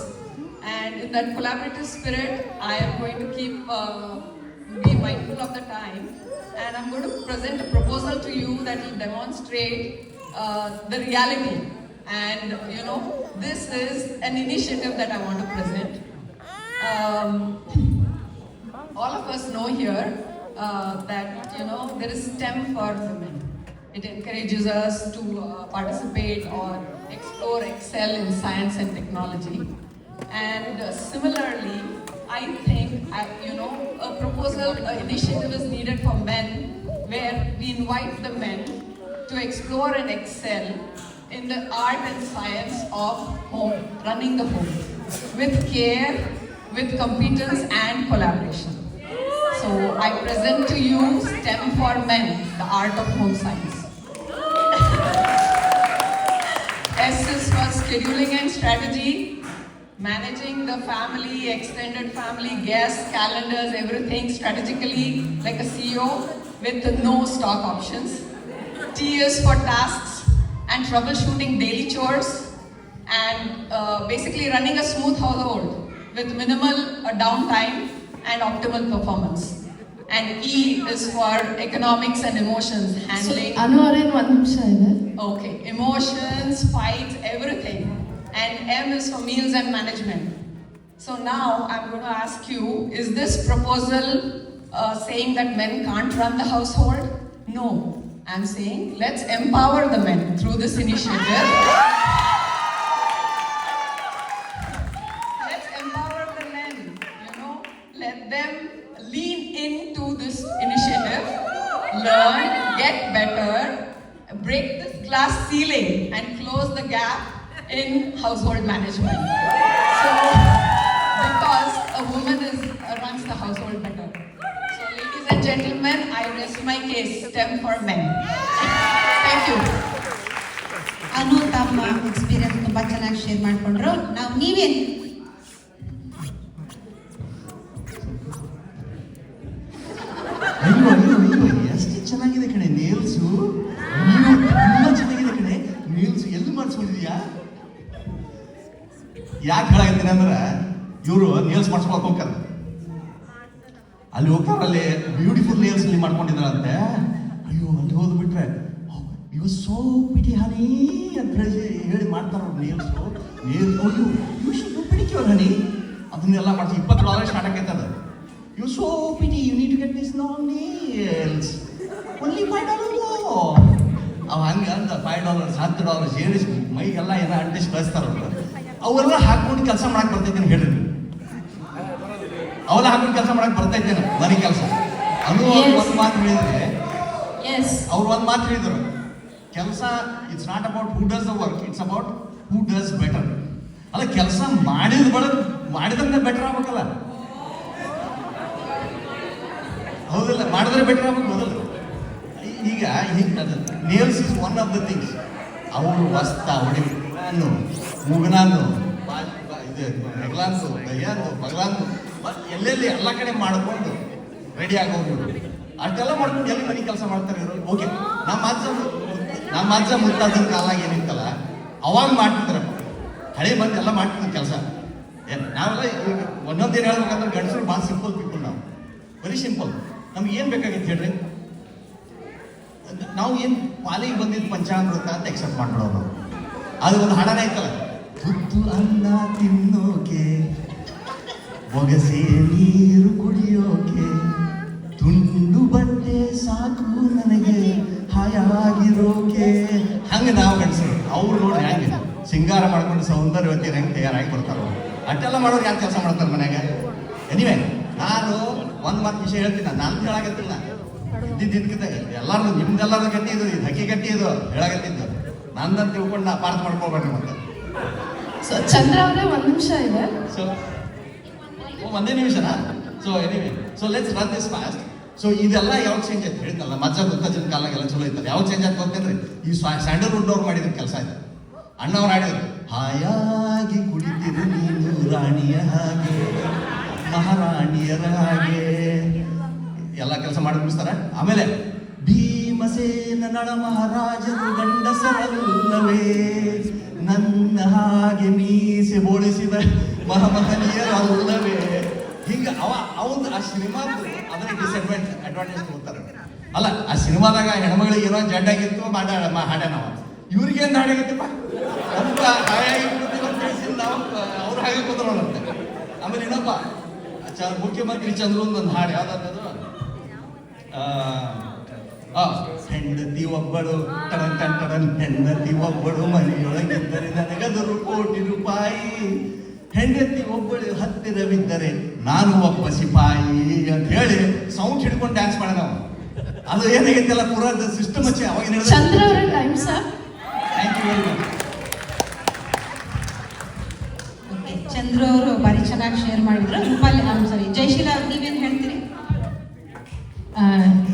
And in that collaborative spirit, I am going to be mindful of the time, and I'm going to present a proposal to you that will demonstrate the reality. And this is an initiative that I want to present. All of us know here that there is STEM for women. It encourages us to participate or explore, excel in science and technology. And similarly, I think a proposal, an initiative is needed for men, where we invite the men to explore and excel in the art and science of home, running the home, with care, with competence and collaboration. So I present to you STEM for Men, the art of home science. S is for scheduling and strategy. Managing the family, extended family, guests, calendars, everything strategically like a CEO with no stock options. T is for tasks and troubleshooting daily chores, and basically running a smooth household with minimal downtime and optimal performance. And E is for economics and emotions, handling. ಅನು ಅವರೇನು ಒಂದು ನಿಮಿಷ ಇದೆ. Okay, emotions, fights, everything. And M is for meals and management. So now I'm going to ask you, is this proposal saying that men can't run the household? No. I'm saying let's empower the men through this initiative. Let's empower the men, let them lean into this initiative, learn, get better, break this glass ceiling and close the gap in household management. So, because a woman runs the household better. So, ladies and gentlemen, I rest my case. STEM for men. Thank you. ಅನು ತಮ್ಮ experience ತುಂಬಾ ಚೆನ್ನಾಗಿ share ಮಾಡ್ಕೊಂಡ್ರು. ನಾವು ನೀವೇನು ಎಷ್ಟು ಚೆನ್ನಾಗಿದೆ ಕಣೆ ನೇಲ್ಸು, ತುಂಬಾ ಚೆನ್ನಾಗಿದೆ ಕಣೆ ನೇಲ್ಸು. ಎಲ್ಲಿ ಮಾಡಿಸ್ಕೊಂಡಿದ್ಯಾ? ಯಾಕೆ ಹೇಳಾಕತ್ತೀನಿ ಅಂದ್ರೆ, ಇವರು ನೇಲ್ಸ್ ಮಾಡಿಸ್ಕೊಳಕ್ ಹೋಗ್ತಾರೆ, ಅಲ್ಲಿ ಹೋಗ್ತಾರೆ, ಅಲ್ಲಿ ಬ್ಯೂಟಿಫುಲ್ ನೇಲ್ಸ್ ಇಲ್ಲಿ ಮಾಡ್ಕೊಂಡಿದ್ದಾರಂತೆ. ಅಯ್ಯೋ, ಅಲ್ಲಿ ಹೋದ್ಬಿಟ್ರೆ ಇವ್ ಸೋ ಪಿಟಿ ಹನಿ ಅಂತ ಹೇಳಿ ಮಾಡ್ತಾರ ನೇಲ್ಸು. ನೇಲ್ ಅಯ್ಯೋ ಯು ಶುಡ್ ಪಿಡಿಕ್ಯೂರ್ ಹನಿ, ಅದನ್ನೆಲ್ಲ ಮಾಡ್ತೀವಿ. $20 ಸ್ಟಾರ್ಟ್ ಆಗೈತೆ ಅದು. You so pity, you need to get this long nails, only $5. ಅವ ಹಂಗೆ ಅಂದ $5 $10 ಸೇರಿಸಿ ಮೈಗೆಲ್ಲ ಏನೋ ಅಂಟಿಸಿ ಕಳಿಸ್ತಾರಲ್ಲ, ಅವೆಲ್ಲ ಹಾಕೊಂಡು ಕೆಲಸ ಮಾಡಕ್ಕೆ ಬರ್ತೈತೇನೆ ಹೇಳ್ರಿ ನೀವು? ಅವೆಲ್ಲ ಹಾಕೊಂಡು ಕೆಲಸ ಮಾಡಕ್ಕೆ ಬರ್ತೈತೇನೆ ಮನೆ ಕೆಲಸ? ಅದು ಒಂದು ಮಾತು ಹೇಳಿದ್ರೆ Yes. ಅವ್ರು ಒಂದು ಮಾತು ಹೇಳಿದರು, ಕೆಲಸ it's not about who does the work, it's about who does better. ಅಲ್ಲ, ಕೆಲಸ ಮಾಡಿದ್ರೆ ಬೆಟರ್ ಆಗ್ಬೇಕಲ್ಲ, ಹೌದಲ್ಲ? ಮಾಡಿದ್ರೆ ಬೆಟರ್ ಆಗ್ಬೇಕು ಮೊದಲು. ಈಗ nails is one of the things. ಅವರು ವಸ್ತ ಹೊಡಿಬೇಕು, ಮೂಗನಾನು, ಇದು ಹೆಗ್ಲಾಂದು, ದಯ್ಯಾಂದು, ಬಗ್ಲಾಂದು, ಎಲ್ಲೆಲ್ಲಿ ಎಲ್ಲ ಕಡೆ ಮಾಡಿಕೊಂಡು ರೆಡಿ ಆಗೋರು. ಅಷ್ಟೆಲ್ಲ ಮಾಡ್ಕೊಂಡು ಎಲ್ಲಿ ಮನೆ ಕೆಲಸ ಮಾಡ್ತಾರೆ ಇವರು. ಓಕೆ, ನಮ್ಮ ಅಜ್ಜ ಮುತ್ತಾದನ ಕಾಲಾಗ ಏನಿತ್ತಲ್ಲ ಅವಾಗ ಮಾಡ್ತಿದ್ರಪ್ಪ, ಹಳೆ ಬಂದು ಎಲ್ಲ ಮಾಡ್ತಿದ್ವಿ ಕೆಲಸ. ನಾವೆಲ್ಲ ಈಗ ಒಂದೊಂದೇನು ಹೇಳ್ಬೇಕಂದ್ರೆ ಗಂಡಸರು ಭಾಳ ಸಿಂಪಲ್ ಪೀಪಲ್, ನಾವು ವೆರಿ ಸಿಂಪಲ್. ನಮ್ಗೆ ಏನು ಬೇಕಾಗಿತ್ತು ಹೇಳ್ರಿ, ನಾವು ಏನು ಪಾಲಿಗೆ ಬಂದಿದ್ದು ಪಂಚಾಮೃತ ಅಂತ ಎಕ್ಸೆಪ್ಟ್ ಮಾಡ್ಬಿಡೋರು. ಅದು ಒಂದು ಹಾಡನೇ ಐತಲ್ಲ, ತುತ್ತು ಅನ್ನ ತಿನ್ನೋಕೆ, ಒಗಸೆ ನೀರು ಕುಡಿಯೋಕೆ, ತುಂಡು ಬಟ್ಟೆ ಸಾಕು ನನಗೆ ಹಾಯಾಗಿರೋಕೆ. ಹಂಗೆ ನಾವು ಗಂಡಸರು. ಅವ್ರು ನೋಡಿ ಹೆಂಗೆ ಸಿಂಗಾರ ಮಾಡ್ಕೊಂಡು ಸೌಂದರ್ಯವತಿ ಹೆಂಗೆ ತಯಾರಾಗಿ ಬರ್ತಾರೋ ಅಷ್ಟೆಲ್ಲ ಮಾಡೋರು ಯಾರು ಕೆಲಸ ಮಾಡ್ತಾರೆ ಮನ್ಯಾಗ. ಎನಿವೆ, ನಾನು ಒಂದು ಮಾತು ವಿಷಯ ಹೇಳ್ತೀನಿ. ನಾನು ಹೇಳಾಗತ್ತಿಲ್ಲ, ಇದ್ದಿದ್ದಕ್ಕಿಂತ ಎಲ್ಲಾರು ನಿಮ್ದೆಲ್ಲರೂ ಗಟ್ಟಿ ಇದು, ಇದು ಹಕ್ಕಿ ಗಟ್ಟಿ ಇದು ಹೇಳಾಗತ್ತಿದ್ದು. ನಂದಂತ ತಿಳ್ಕೊಂಡು ನಾ ಪಾರ್ಥ ಮಾಡ್ಕೊಳ್ಬೇಡ್ರಿ ಮತ್ತೆ. ಸೊ ಚಂದ್ರ ಅವರೇ ಒಂದು ನಿಮಿಷ ಇದೆ. ಸೊ ಒಂದೇ ನಿಮಿಷನಾ? So anyway, so let's run this fast. So ಇದೆಲ್ಲ ಯಾವಾಗ ಚೇಂಜ್ ಆಯ್ತು ಹೇಳಿದ್ನಲ್ಲ, ಮಜ್ಜ ಮುತ್ತಜ್ಜನ ಕಾಲಾಗೆಲ್ಲ ಚಲೋ ಇತ್ತಲ್ಲ. ಯಾವಾಗ ಚೇಂಜ್ ಆಯ್ತು ಗೊತ್ತೇನ್ರಿ? ಈ ಸ್ಯಾಂಡಲ್ವುಡ್ ಅವ್ರು ಮಾಡಿದ ಕೆಲಸ ಇದೆ. ಅಣ್ಣವ್ರು ಆಡಿದ್ರು, ಹಾಯಾಗಿ ಕುಳಿತಿರು ನೀನು ರಾಣಿಯ ಹಾಗೆ, ಮಹಾರಾಣಿಯರ ಹಾಗೆ, ಎಲ್ಲ ಕೆಲಸ ಮಾಡಿ ಮುಗಿಸ್ತಾರೆ. ಆಮೇಲೆ ಭೀಮಸೇನ ನಳ ಮಹಾರಾಜರು ಗಂಡಸರಲ್ಲವೇ, ನನ್ನ ಹಾಗೆ ಮೀಸೆ ಬೋಳಿಸಿದ ಮಹಮಹನೀಯರಲ್ಲವೇ. ಹಿಂಗೆ ಅವನು ಆ ಸಿನಿಮಾದ ಅದನ್ನ ಅಡ್ವಾಂಟೇಜ್ ತಗೋತಾರೆ. ಅಲ್ಲ, ಆ ಸಿನಿಮಾದಾಗ ಹೆಣ್ಮಗಳಿಗೆ ಏನೋ ಜಡ್ಡಾಗಿತ್ತು ಹಾಡ್ಯಾನ ನಾವು, ಇವ್ರಿಗೇನು ಹಾಡಾಗಿತ್ತಪ್ಪ ಅಂತ ಹಾಯಾಗಿ ತಿಳಿಸಿ ನಾವು ಅವ್ರು ಹಾಗೆ ಕೂತ್ಕೊಳ್ಳೋಣಂತೆ. ಆಮೇಲೆ ಇನ್ನೊಬ್ಬ ಮುಖ್ಯಮಂತ್ರಿ ಚಂದ್ರನ್ ಒಂದು ಹಾಡು ಯಾವ್ದಾದ್ರು, ಹೆಂಡತಿ ಒಬ್ಬಳು ಟಡನ್ ಟಡನ್, ಹೆಂಡತಿ ಒಬ್ಬಳು ಮನೆಯೊಳಗಿದ್ದರೆ ನನಗದರು ಕೋಟಿ ರೂಪಾಯಿ, ಹೆಂಡತಿ ಒಬ್ಬಳು ಹತ್ತಿರವಿದ್ದರೆ ನಾನು ಒಬ್ಬ ಸಿಪಾಯಿ ಅಂತ ಹೇಳಿ ಸೌಂಡ್ ಹಿಡ್ಕೊಂಡು ಡ್ಯಾನ್ಸ್ ಮಾಡೋಣ ನಾವು. ಅದು ಏನಾಗೈತೆಲ್ಲ ಪೂರಾ ಸಿಸ್ಟಮ್ ಹಚ್ಚಿ ಅವಾಗ ಚಂದ್ರ ಅವರ time sir. Thank you very much. Okay, Chandru ಅವರು ಭಾರಿ ಚೆನ್ನಾಗಿ ಶೇರ್ ಮಾಡಿದ್ರು. ರೂಪಾಲಿ, ಸಾರಿ, ಜಯಶೀಲಾ, ನೀವೇನು ಹೇಳ್ತೀರಿ?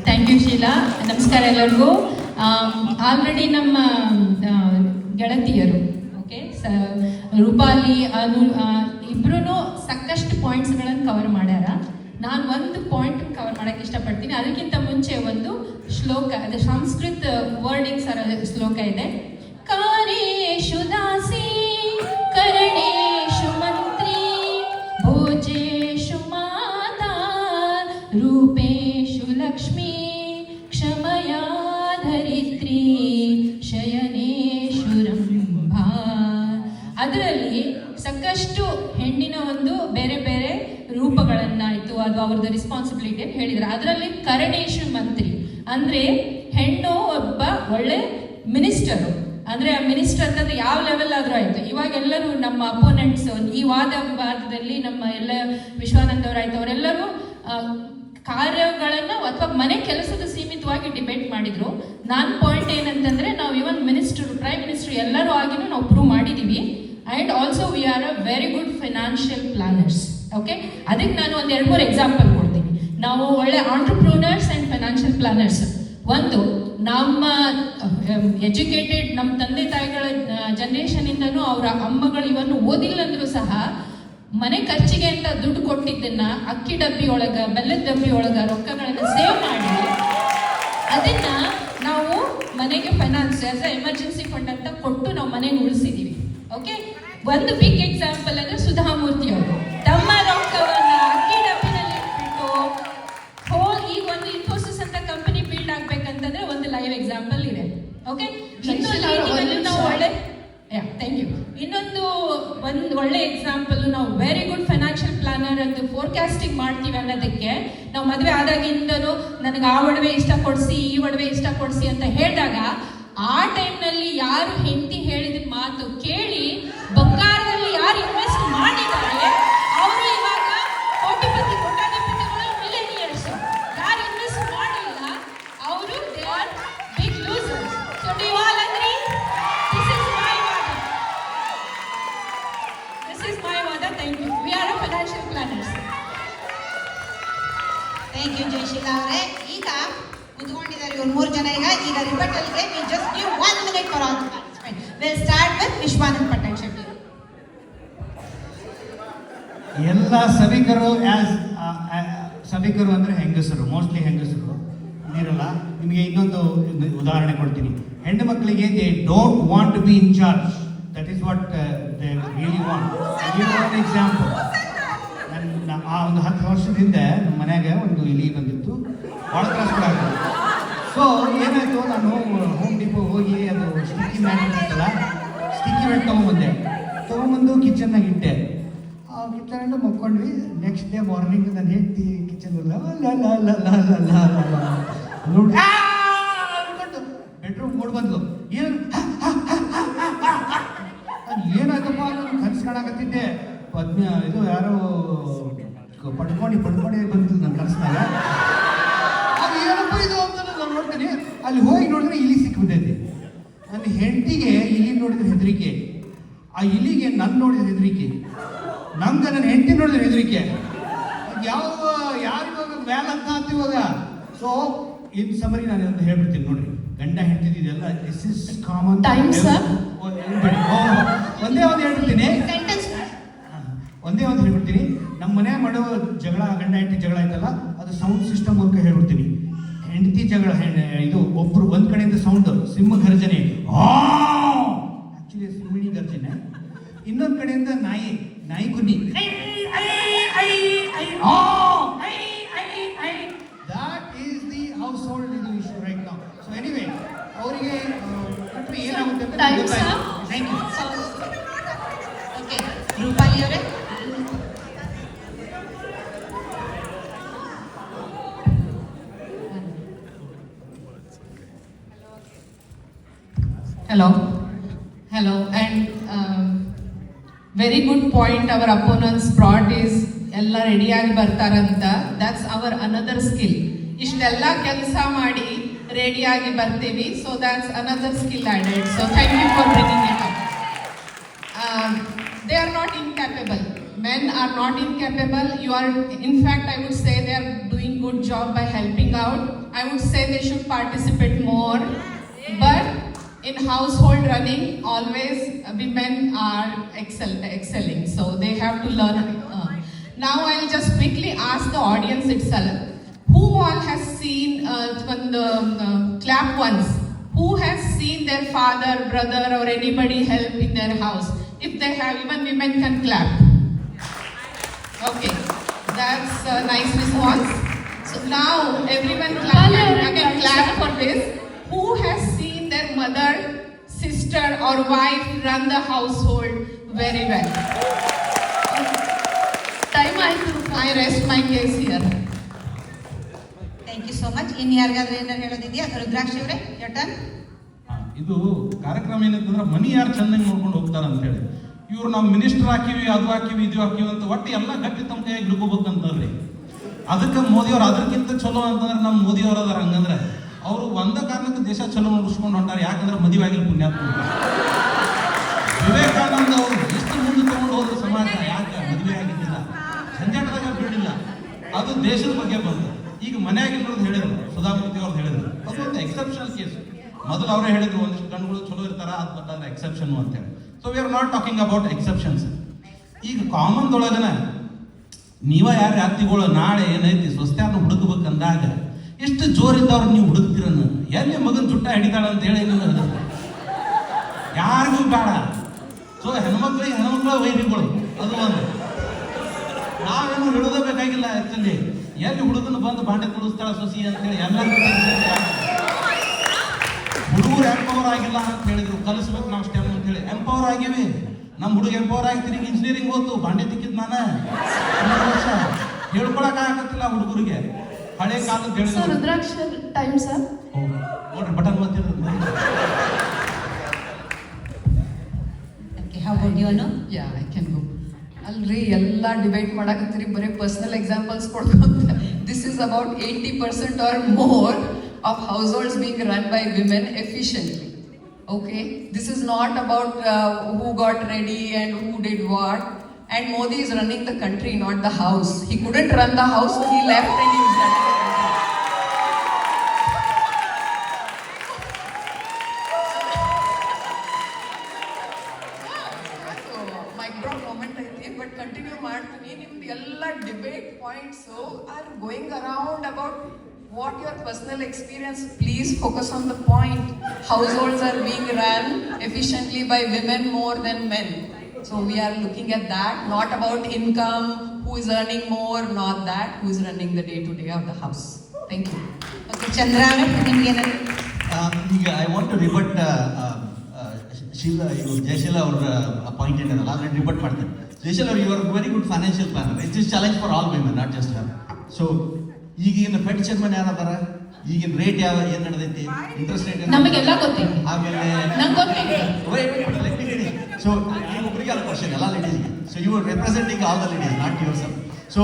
Thank you Sheela. ನಮಸ್ಕಾರ ಎಲ್ಲರಿಗೂ. ಆಲ್ರೆಡಿ ನಮ್ಮ ಗೆಳತಿಯರು ಓಕೆ ರೂಪಾಲಿ ಇಬ್ರು ಸಾಕಷ್ಟು ಪಾಯಿಂಟ್ಸ್ಗಳನ್ನು ಕವರ್ ಮಾಡ್ಯಾರ. ನಾನು ಒಂದು ಪಾಯಿಂಟ್ ಕವರ್ ಮಾಡಕ್ಕೆ ಇಷ್ಟಪಡ್ತೀನಿ. ಅದಕ್ಕಿಂತ ಮುಂಚೆ ಒಂದು ಶ್ಲೋಕ, ಅದು ಸಂಸ್ಕೃತ ವರ್ಡಿಂಗ್ಸ್ ಶ್ಲೋಕ ಇದೆ. ಕಾರೇಶು ದಾಸಿ ಕರಣೇಶು ಮಂತ್ರಿ ಭೋಜೇಶು ಮಾತಾ ರೂಪೇಶು ಲಕ್ಷ್ಮೀ ಕ್ಷಮಯಾ ಧರಿತ್ರಿ ಶಯನೇಶು ರಂಭಾ. ಅದರಲ್ಲಿ ಸಾಕಷ್ಟು ಹೆಣ್ಣಿನ ಒಂದು ಬೇರೆ ಬೇರೆ ರೂಪಗಳನ್ನಾಯಿತು, ಅದು ಅವ್ರದ್ದು ರೆಸ್ಪಾನ್ಸಿಬಿಲಿಟಿ ಅಂತ ಹೇಳಿದ್ರು. ಅದರಲ್ಲಿ ಕರಣೇಶು ಮಂತ್ರಿ ಅಂದ್ರೆ ಹೆಣ್ಣು ಒಬ್ಬ ಒಳ್ಳೆ ಮಿನಿಸ್ಟರು. ಅಂದ್ರೆ ಆ ಮಿನಿಸ್ಟರ್ ಅಂತಂದ್ರೆ ಯಾವ ಲೆವೆಲ್ ಆದ್ರೂ ಆಯ್ತು. ಇವಾಗ ಎಲ್ಲರೂ ನಮ್ಮ ಅಪೋನೆಂಟ್ಸ್ ಈ ವಾದದಲ್ಲಿ ನಮ್ಮ ಎಲ್ಲ ವಿಶ್ವಾನಂದ ಅವರಾಯ್ತು, ಅವರೆಲ್ಲರೂ ಕಾರ್ಯಗಳನ್ನು ಅಥವಾ ಮನೆ ಕೆಲಸದ ಸೀಮಿತವಾಗಿ ಡಿಬೇಟ್ ಮಾಡಿದ್ರು. ನನ್ನ ಪಾಯಿಂಟ್ ಏನಂತಂದ್ರೆ ನಾವು ಇವನ್ ಮಿನಿಸ್ಟರ್, ಪ್ರೈಮ್ ಮಿನಿಸ್ಟರ್ ಎಲ್ಲರೂ ಆಗಿನೂ ನಾವು ಪ್ರೂವ್ ಮಾಡಿದೀವಿ. And also we are a very good financial planners. Okay, ಅದಕ್ಕೆ ನಾನು ಒಂದು 2-3 ಎಕ್ಸಾಂಪಲ್ ಕೊಡ್ತೀನಿ. ನಾವು ಒಳ್ಳೆ ಆಂಟ್ರಪ್ರೂನರ್ಸ್ ಆ್ಯಂಡ್ ಫೈನಾನ್ಷಿಯಲ್ ಪ್ಲಾನರ್ಸ್. ಒಂದು, ನಮ್ಮ ಎಜುಕೇಟೆಡ್ ನಮ್ಮ ತಂದೆ ತಾಯಿಗಳ ಜನ್ರೇಷನಿಂದನೂ ಅವರ ಅಮ್ಮಗಳು ಇವನ್ನು ಓದಿಲ್ಲ ಅಂದರೂ ಸಹ ಮನೆ ಖರ್ಚಿಗೆ ಅಂತ ದುಡ್ಡು ಕೊಟ್ಟಿದ್ದನ್ನ ಅಕ್ಕಿ ಡಬ್ಬಿ ಒಳಗ, ಬೆಲ್ಲದ ಡಬ್ಬಿ ಒಳಗ ರೊಕ್ಕಗಳನ್ನು ಸೇವ್ ಮಾಡಿ ಅದನ್ನ ನಾವು ಮನೆಗೆ finance as a emergency fund ಅಂತ ಕೊಟ್ಟು ನಾವು ಮನೆಗೆ ಉಳಿಸಿದೀವಿ. ಓಕೆ, ಒಂದು ಬಿಗ್ ಎಕ್ಸಾಂಪಲ್ ಅಂದ್ರೆ ಸುಧಾಮೂರ್ತಿ ಅವರು ತಮ್ಮ ರೊಕ್ಕವನ್ನ ಅಕ್ಕಿ ಡಬ್ಬಿನಲ್ಲಿ ಇಟ್ಬಿಟ್ಟು ಈಗ ಒಂದು ಇನ್ಫೋಸಿಸ್ ಅಂತ ಕಂಪನಿ ಬಿಲ್ಡ್ ಆಗ್ಬೇಕಂತಂದ್ರೆ ಒಂದು ಲೈವ್ ಎಕ್ಸಾಂಪಲ್ ಇದೆ. ಓಕೆ, ನಾವು ಒಳ್ಳೆ ಥ್ಯಾಂಕ್ ಯು. ಇನ್ನೊಂದು ಒಂದು ಒಳ್ಳೆ ಎಕ್ಸಾಂಪಲ್, ನಾವು ವೆರಿ ಗುಡ್ ಫೈನಾನ್ಷಿಯಲ್ ಪ್ಲಾನರ್ ಅಂತ ಫೋರ್ಕಾಸ್ಟಿಂಗ್ ಮಾಡ್ತೀವಿ ಅನ್ನೋದಕ್ಕೆ, ನಾವು ಮದುವೆ ಆದಾಗಿಂದನೂ ನನಗೆ ಆ ಒಡವೆ ಇಷ್ಟ ಕೊಡಿಸಿ, ಈ ಒಡವೆ ಇಷ್ಟ ಕೊಡಿಸಿ ಅಂತ ಹೇಳಿದಾಗ ಆ ಟೈಮ್ನಲ್ಲಿ ಯಾರು ಹೆಂಡತಿ ಹೇಳಿದ ಮಾತು ಕೇಳಿ ಬಂಗಾರದಲ್ಲಿ ಯಾರು ಇನ್ವೆಸ್ಟ್ ಮಾಡಿದ್ದಾರೆ ಅವರು ಇವಾಗ ಕೋಟಿಪತಿಗಳು, ಮಿಲಿಯನಿಯರ್ಸ್. ಯಾರು ಇನ್ವೆಸ್ಟ್ ಮಾಡಿಲ್ಲ ಅವರು they are financial planners. Thank you Jayasheela ಅವರೇ. ಈಗ ಕುತ್ಕೊಂಡಿದ್ದಾರೆ ಇವ್ರು 3 ಜನ. ಈಗ ರಿಬಟಲ್ಗೆ we just give 1 minute for all participant. Will start with Vishwanand Pattan Shetty. ಎಲ್ಲ ಸಭಿಕರು ಸಭಿಕರು ಅಂದರೆ ಹೆಂಗಸರು, ಮೋಸ್ಟ್ಲಿ ಹೆಂಗಸರು ಇದಿರಲ್ಲ. ನಿಮಗೆ ಇನ್ನೊಂದು ಉದಾಹರಣೆ ಕೊಡ್ತೀನಿ. ಹೆಣ್ಣು ಮಕ್ಕಳಿಗೆ they don't want to be in charge. That is what they really want. One example, ಒಂದು 10 ವರ್ಷದ ಹಿಂದೆ ನಮ್ಮ ಮನೆಯಾಗೆ ಒಂದು ಇಲಿ ಬಂದಿತ್ತು, ಭಾಳ ತ್ರಾಸಗಳಾಗ್ತದೆ. ಸೊ ಏನಾಯಿತು, ನಾನು ಹೋಮ್ ಡಿಪೋ ಹೋಗಿ ಅದು ಸ್ಟಿಕ್ಕಿ ಮ್ಯಾಟ್ ಇರ್ತಲ್ಲ, ಸ್ಟಿಕ್ಕಿ ಮ್ಯಾಟ್ ತೊಗೊಂಬಂದು ಕಿಚನ್ನಾಗಿ ಇಟ್ಟೆ. ಆ ಕಿಚನ್ ಮಕ್ಕೊಂಡ್ವಿ. ನೆಕ್ಸ್ಟ್ ಡೇ ಮಾರ್ನಿಂಗ್ ನಾನು ಹೆಂಡತಿ ಕಿಚನ್ ಬೆಡ್ರೂಮ್ ಮೂಡ್ ಬಂದ್ಲು. ಏನಾಗಪ್ಪ, ನಾನು ಕನಸು ಕಾಣಕತ್ತಿದ್ದೆ. ಇದು ಯಾರೋ ಪಡ್ಕೊಂಡು ಬಂದಿದ್ದು ನನ್ನ ಕನಸಿನಾಗ. ಅದು ಏನಪ್ಪ ಇದು ಅಂತ ನಾನು ನೋಡ್ತೀನಿ. ಅಲ್ಲಿ ಹೋಗಿ ನೋಡಿದ್ರೆ ಇಲಿ ಸಿಕ್ಕಿಬಿಟ್ಟೈತಿ. ನನ್ನ ಹೆಂಡತಿಗೆ ಇಲಿ ನೋಡಿದ್ರೆ ಹೆದರಿಕೆ, ಆ ಇಲಿಗೆ ನನ್ನ ನೋಡಿದ್ರೆ ಹೆದರಿಕೆ, ನಮ್ಗೆ ನನ್ನ ಹೆಂಡತಿ ನೋಡಿದ್ರೆ ಹೆದರಿಕೆ. ಯಾರಿವಾಗ ವ್ಯಾಲ್ ಅಂತ ಇವಾಗ. ಸೊ ಇನ್ ಸಮರಿ ನಾನು ಅಂತ ಹೇಳ್ಬಿಡ್ತೀನಿ ನೋಡ್ರಿ, ಗಂಡ ಹೆಂಡತಿ ಇದೆಲ್ಲ this is common. Time, sir. ಒಂದೇ ಒಂದು ಹೇಳ್ಬಿಡ್ತೀನಿ, ನಮ್ಮ ಮನೆ ಮಾಡೋ ಜಗಳ, ಗಂಡ ಹೆಂಡತಿ ಜಗಳ ಆಯ್ತಲ್ಲ, ಅದು ಸೌಂಡ್ ಸಿಸ್ಟಮ್ ಮೂಲಕ ಹೇಳ್ಬಿಡ್ತೀನಿ. ಹೆಂಡತಿ ಜಗಳ, ಇದು ಒಬ್ರು ಒಂದ್ ಕಡೆಯಿಂದ ಸೌಂಡ್ ಸಿಂಹ ಗರ್ಜನೆ, ಆಕ್ಚುಲಿ ಸಿಂಹಿಣಿ ಗರ್ಜನೆ. ಇನ್ನೊಂದ್ ಕಡೆಯಿಂದ ನಾಯಿ ಕುನ್ನಿ. That is the household issue right now. So anyway, ಅವರಿಗೆ ಏನಾಗುತ್ತೆ ಅಂತ Time, ಗೊತ್ತಾಯ್ತು. sir. Thank you. Okay, Rupali ಅವರೇ. Hello, and very good point our opponents brought is ಎಲ್ಲ ರೆಡಿಯಾಗಿ ಬರ್ತಾರಂತ. That's our another skill. ಇಷ್ಟೆಲ್ಲ ಕೆಲಸ ಮಾಡಿ ರೆಡಿಯಾಗಿ ಬರ್ತೀವಿ. So that's another skill added. So thank you for bringing it up. They are not incapable. Men are not incapable. You are, in fact, I would say they are doing good job by helping out. I would say they should participate more. But in household running, always women are excelling. So they have to learn. Now I'll just quickly ask the audience itself. Who all has seen, clap once. Who has seen their father, brother or anybody help in their house? If they have, even women can clap. Okay, that's a nice response. So now everyone clap. Again, clap for this. Who has seen their mother, sister or wife run the household very well? Time I rest my case here. Thank you so much. ಇನ್ನು ಯಾರಿಗಾದ್ರೂ ಏನಾರು ಹೇಳೋದಿದೆಯಾ? ರುದ್ರಾಕ್ಷಿ ಅವರೇ, your turn. ಇದು ಕಾರ್ಯಕ್ರಮ ಏನಂತಂದ್ರೆ ಮನಿ ಯಾರು ಚೆನ್ನಾಗಿ ನೋಡ್ಕೊಂಡು ಹೋಗ್ತಾರ ಅಂತ ಹೇಳಿ, ಇವ್ರು ನಾವು ಮಿನಿಸ್ಟರ್ ಹಾಕಿವಿ, ಅದು ಹಾಕಿವಿ, ಇದು ಹಾಕಿವಿ ಅಂತ ಒಟ್ಟು ಎಲ್ಲ ಗಟ್ಟಿ ತಮ್ಮ ಕೈಯಾಗಿ ಹಿಡ್ಕೋಬೇಕಂತಲ್ರಿ. ಅದಕ್ಕೆ ಮೋದಿಯವ್ರು ಅದಕ್ಕಿಂತ ಚಲೋ ಅಂತಂದ್ರೆ ನಮ್ಮ ಮೋದಿಯವ್ರು ಅದಾರ. ಹಂಗಂದ್ರೆ ಅವರು ಒಂದ ಕಾರಣಕ್ಕೆ ದೇಶ ಚಲೋ ನೋಡಿಸ್ಕೊಂಡು ಹೊಂಟಾರ. ಯಾಕಂದ್ರೆ ಮದುವೆ ಆಗಿಲ್ಲ ಪುಣ್ಯಾತ್ಮ. ವಿವೇಕಾನಂದ ಅವರು ಎಷ್ಟು ಮುಂದೆ ತಗೊಂಡು ಹೋದ್ರು ಸಮಾಜ. ಯಾಕೆ ಮದುವೆ ಆಗಿದ್ದಿಲ್ಲ, ಸಂಜಾಟದಾಗ ಬಿಡಲಿಲ್ಲ, ಅದು ದೇಶದ ಬಗ್ಗೆ ಬಂತು. ಈಗ ಮನೆಯಾಗಿರೋದು ಹೇಳಿದ್ರು, ಸುಧಾಮೂರ್ತಿ ಅವ್ರು ಹೇಳಿದ್ರು, ಅದೊಂದು ಎಕ್ಸೆಪ್ಷನಲ್ ಕೇಸ್. ಮೊದಲು ಅವರೇ ಹೇಳಿದ್ರು ಒಂದಿಷ್ಟು ಗಂಡುಗಳು ಚಲೋ ಇರ್ತಾರ, ಅದು ಬಟ್ ಎಕ್ಸೆಪ್ಷನ್ ಅಂತ ಹೇಳಿ. So we are not talking about exceptions. ಈಗ ಕಾಮನ್ದೊಳಗನ ನೀವ ಯಾರು ಯಾತ್ರಿಗಳು ನಾಳೆ ಏನೈತಿ ಸ್ವಸ್ಥ್ಯಾನ ಹುಡುಕ್ಬೇಕಂದಾಗ ಎಷ್ಟು ಜೋರಿದ್ದವ್ರು ನೀವು ಹುಡುಕ್ತಿರನ್ನ, ಎಲ್ಲಿ ಮಗನ ಜುಟ್ಟ ಹಿಡಿತಾಳ ಅಂತ ಹೇಳಿ ನೀವು ಯಾರಿಗೂ ಬೇಡ. ಸೊ ಹೆಣ್ಮಕ್ಳ ವೈರಿಗಳು ಅದು ಒಂದು. ನಾವೇನು ಹಿಡಿದ ಬೇಕಾಗಿಲ್ಲ. ಆಕ್ಚುಲಿ ಎಲ್ಲಿ ಹುಡುಗನ ಬಂದು ಬಾಂಡೆ ಕುಡಿಸ್ತಾಳ ಸೊಸಿ ಅಂತೇಳಿ ಎಲ್ಲರೂ ಹುಡುಗರು ಎಂಪವರ್ ಆಗಿಲ್ಲ ಅಂತ ಹೇಳಿದ್ರು. ಕಲಿಸ್ಬೇಕು ನಾವು ಸ್ಟೆಮ್ ಅಂತ ಹೇಳಿ ಎಂಪವರ್ ಆಗಿವಿ. ನಮ್ಮ ಹುಡುಗ ಎಂಪವರ್ ಆಗಿ ತಿರುಗಿ ಇಂಜಿನಿಯರಿಂಗ್ ಓದ್ತು, ಬಾಂಡೆ ತಿಕ್ಕಿದ್ ನಾನು ವರ್ಷ ಹೇಳ್ಕೊಳಕ್ ಆಗತ್ತಿಲ್ಲ ಹುಡುಗರಿಗೆ. ಹಳೆ ಕಾಲದ ಹೇಳಿದ್ರು. Rudraksha time sir. ನೋಡ್ರಿ ಬಟನ್ ಬಂದಿರೋದು. Okay, how about you Anu? Ya, I can go. ಅಲ್ರಿ, ಎಲ್ಲ ಡಿಬೇಟ್ ಮಾಡಕತ್ತೀರಿ, ಬರೀ ಪರ್ಸನಲ್ ಎಕ್ಸಾಂಪಲ್ಸ್ ಕೊಡ್ಕೊಂತ. This is about 80% or more of households being run by women efficiently. Okay, this is not about who got ready and who did what. And Modi is running the country, not the house. He couldn't run the house, so he left and he is running the country. So, mic drop moment ಐತಿ, but continue ಮಾಡ್ತೀನಿ. ನಿಮ್ದು ಎಲ್ಲ debate points are going around about what your personal experience. Please focus on the point. Households are being run efficiently by women more than men. So we are looking at that, not about income, who is earning more, not that, who is running the day-to-day of the house. Thank you. Okay, Chandra ಅವರೇ ನಿಮ್ಗೆ ಏನಾದ್ರು ಈಗ I want to rebut Sheela, ಇವರು ಜಯಶೀಲ ಅವರ point ಏನಿರಲ್ಲ ಅದನ್ನ ರಿಬಟ್ ಮಾಡ್ತೇನೆ. ಜಯಶೀಲ ಅವರು, you are very good financial planner. It is challenge for all women, not just her. So ಈಗಿನ ಫೆಡ್ ಚೇರ್ಮನ್ ಯಾರದಾರ, ಈಗಿನ ರೇಟ್ ಏನ್ ನಡೆದೈತಿ, ಇಂಟ್ರೆಸ್ಟ್ ರೇಟ್ ನಮಗೆಲ್ಲ ಗೊತ್ತೈತಿ. ಆಮೇಲೆ ನಂಗೆ ಗೊತ್ತೈತಿ. ಸೊ ಒಬ್ಬರಿಗೆ ಅಲ್ಲ ಕ್ವಶನ್, ಎಲ್ಲ ಲೇಡೀಸ್ಗೆ. So you are representing all the ladies, not yourself. So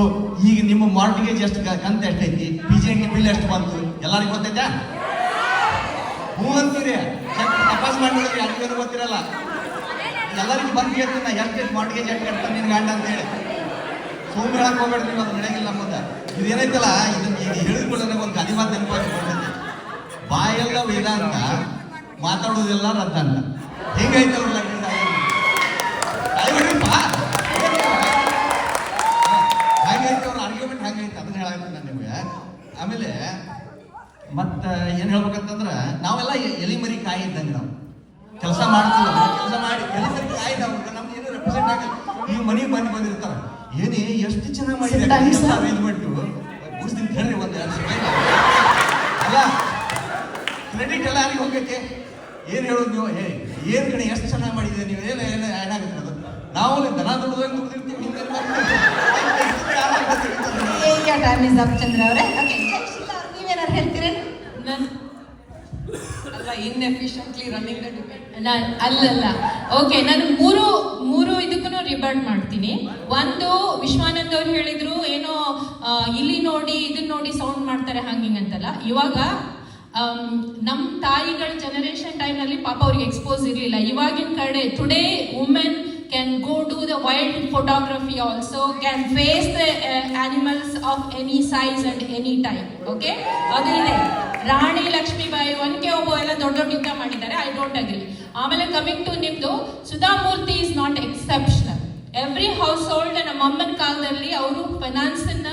ಈಗ ನಿಮ್ಮ ಮಾರ್ಟಿಗೇಜ್ ಎಷ್ಟು ಕಂತ ಎಷ್ಟೈತಿ, PG&E ಬಿಲ್ ಎಷ್ಟು ಬಂತು, ಎಲ್ಲರಿಗೂ ಗೊತ್ತೈತಾ? ಹ್ಞೂ ಅಂತೀರಿ, ತಪಾಸ್ ಮಾಡಿ ನೋಡಿದ್ರಿ, ಯಾರಿಗೂ ಗೊತ್ತಿರಲ್ಲ. ಎಲ್ಲರಿಗೂ ಬಂದು ಕೇಳ್ತೀನಿ ನಾ, ಎಷ್ಟು ಮಾರ್ಟಿಗೇಜ್ ಎಷ್ಟು ಕಟ್ತಾನೆ ನಿನ್ ಗಂಡ ಅಂತ ಹೇಳಿ. ಸೋಮು ಹೇಳಕ್ ಹೋಗ್ಬೇಡ್ರಿ, ಅದು ನಡೆಯಂಗಿಲ್ಲ. ಮುಂದೆ ಇದೇನೈತಲ್ಲ, ಇದನ್ನ ಈಗ ಹೇಳಿದ್ಕೊಳ್ಳ ನನಗೆ ಒಂದು ಗಾದಿ ಮಾತು ನೆನಪಾಗಿ ಬರ್ತೈತಿ. ಬಾಯೆಲ್ಲ ವೇದ ಅಂತ, ಮಾತಾಡೋದೆಲ್ಲ ರದ್ದ ಅಂತ. ಹೆಂಗೈತಲ್ಲ ಹಾಗೈತೆ ಅವ್ರ ಆರ್ಗ್ಯುಮೆಂಟ್, ಹಾಗೈತೆ, ಅದನ್ನ ಹೇಳಾಗ್ತೀನಿ ನಾನು ನಿಮಗೆ. ಆಮೇಲೆ ಮತ್ತೆ ಏನ್ ಹೇಳ್ಬೇಕಂತಂದ್ರೆ, ನಾವೆಲ್ಲ ಎಲಿ ಮರಿ ಕಾಯಿ ಇದ್ದಂಗೆ. ನಾವು ಕೆಲಸ ಮಾಡ್ತೀವಿ, ಕೆಲಸ ಮಾಡಿ ಎಲಿ ಮರಿ ಕಾಯಿ ನಾವು, ನಮ್ದು ಏನು ರೆಪ್ರೆಸೆಂಟ್ ಆಗಲ್ಲ. ನೀವು ಮನೆಗೆ ಬಂದಿರ್ತಾರ, ಏನೇ ಎಷ್ಟು ಚೆನ್ನಾಗಿ ಮಾಡಿದೆ ಅರೇಂಜ್ಮೆಂಟ್, ಮುಗಿಸ್ತೀನಿ ಹೇಳ್ರಿ ಒಂದು 2 ಸೆಕೆಂಡ್ ಅಲ್ಲ, ಕ್ರೆಡಿಟ್ ಎಲ್ಲ ಯಾರಿಗೆ ಹೋಗೈತೆ? ಏನ್ ಹೇಳೋದು ನೀವು? ಏನ್ ಕಡೆ ಎಷ್ಟು ಚೆನ್ನಾಗಿ ಮಾಡಿದೆ ನೀವು, ಏನಾಗುತ್ತೆ ಅದು? ನಾವು ದನ ದುಡ್ದಾಗ ದುಡ್ದಿರ್ತೀವಿ, ಟೈಮ್ ಇಸ್ ಅಪ್ ಚಂದ್ರ ಅವರೇ. ಓಕೆ, ನೀವೇನಾದ್ರು ಹೇಳ್ತೀರೇನು? ಅಲ್ಲ, inefficiently running the debate. ಅಲ್ಲಲ್ಲ, ಓಕೆ, ನಾನು ಮೂರು ಇದಕ್ಕೂ ರಿಬರ್ಟ್ ಮಾಡ್ತೀನಿ. ಒಂದು, ವಿಶ್ವಾನಂದ್ ಅವ್ರು ಹೇಳಿದ್ರು ಏನೋ ಇಲ್ಲಿ ನೋಡಿ ಇದನ್ನ ನೋಡಿ ಸೌಂಡ್ ಮಾಡ್ತಾರೆ ಹಂಗಿಂಗ್ ಅಂತಲ್ಲ. ಇವಾಗ ನಮ್ಮ ತಾಯಿಗಳ ಜನರೇಷನ್ ಟೈಮ್ನಲ್ಲಿ ಪಾಪ ಅವ್ರಿಗೆ ಎಕ್ಸ್ಪೋಸ್ ಇರಲಿಲ್ಲ. ಇವಾಗಿನ ಕಡೆ today women can go do the wild photography also, can face the animals of any size and any type. Okay, ಅದು ಇದೆ. ರಾಣಿ ಲಕ್ಷ್ಮೀಬಾಯಿ, ಒನಕೆ ಓಬವ್ವ ಎಲ್ಲ ದೊಡ್ಡ ಯುದ್ಧ ಮಾಡಿದ್ದಾರೆ. I don't agree. ಆಮೇಲೆ ಕಮಿಂಗ್ ಟು ನಿಮ್ದು, Sudha Murty is not exceptional. Every household ನಮ್ಮ ಅಮ್ಮನ ಕಾಲದಲ್ಲಿ ಅವರು ಫೈನಾನ್ಸ್ ಅನ್ನ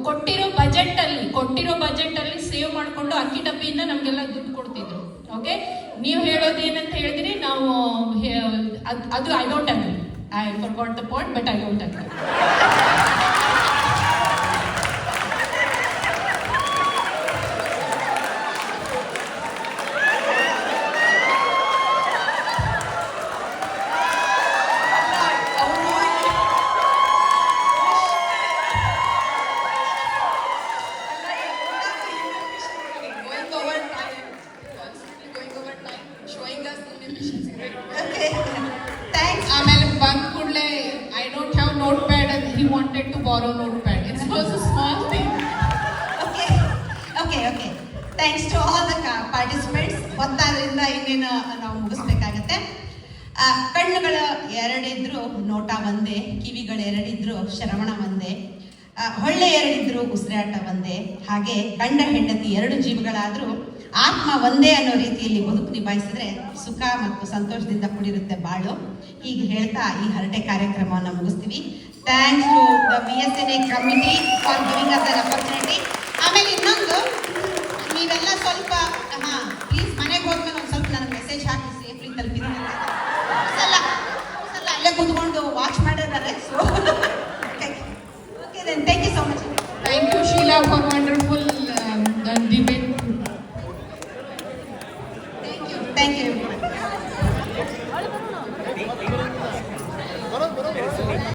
ಕೊಟ್ಟಿರೋ ಬಜೆಟ್ ಅಲ್ಲಿ ಸೇವ್ ಮಾಡಿಕೊಂಡು ಅಕ್ಕಿ ಡಬ್ಬಿಯಿಂದ ನಮಗೆಲ್ಲ ದುಡ್ಡು ಕೊಡ್ತಿದ್ರು. ಓಕೆ, ನೀವು ಹೇಳೋದು ಏನಂತ ಹೇಳಿದ್ರಿ, ನಾವು ಅದು I don't agri. I forgot the point, but I don't agree. ಆಮೇಲೆ ಬಂದ್ ಕೂಡಲೇ I don't have note pad and he wanted to borrow notepad. It was a small thing. Okay, thanks to all the participants. ಗೊತ್ತಾದ್ರಿಂದ ಇನ್ನೇನು ನಾವು ಮುಗಿಸ್ಬೇಕಾಗತ್ತೆ. ಕಣ್ಣುಗಳ ಎರಡಿದ್ರು ನೋಟ ಒಂದೇ, ಕಿವಿಗಳು ಎರಡಿದ್ರು ಶ್ರವಣ ಒಂದೇ, ಹೊಳ್ಳೆ ಎರಡಿದ್ರು ಉಸಿರಾಟ ಒಂದೇ. ಹಾಗೆ ಗಂಡ ಹೆಂಡತಿ 2 ಜೀವಗಳಾದ್ರೂ ಆತ್ಮ ಒಂದೇ ಅನ್ನೋ ರೀತಿಯಲ್ಲಿ ಬದುಕು ನಿಭಾಯಿಸಿದ್ರೆ ಸುಖ ಮತ್ತು ಸಂತೋಷದಿಂದ ಕೂಡಿರುತ್ತೆ ಬಾಳು. ಹೀಗೆ ಹೇಳ್ತಾ ಈ ಹರಟೆ ಕಾರ್ಯಕ್ರಮವನ್ನು ಮುಗಿಸ್ತೀವಿ. Thanks to the BSNA committee for giving us an opportunity. ಆಮೇಲೆ ಇನ್ನೊಂದು, ನೀವೆಲ್ಲ ಸ್ವಲ್ಪ ಪ್ಲೀಸ್ ಮನೆಗೆ ಹೋದ್ಮೇಲೆ ಒಂದು ಸ್ವಲ್ಪ ನನಗೆ ಮೆಸೇಜ್ ಹಾಕಿ ಸೇಫ್ಲಿ ತಲುಪಿದ್ರೆ. ಅಲ್ಲೇ ಕೂತ್ಕೊಂಡು ವಾಚ್ ಮಾಡಿದ್ದಾರೆ. So okay, then thank you so much. Thank you, Sheila, for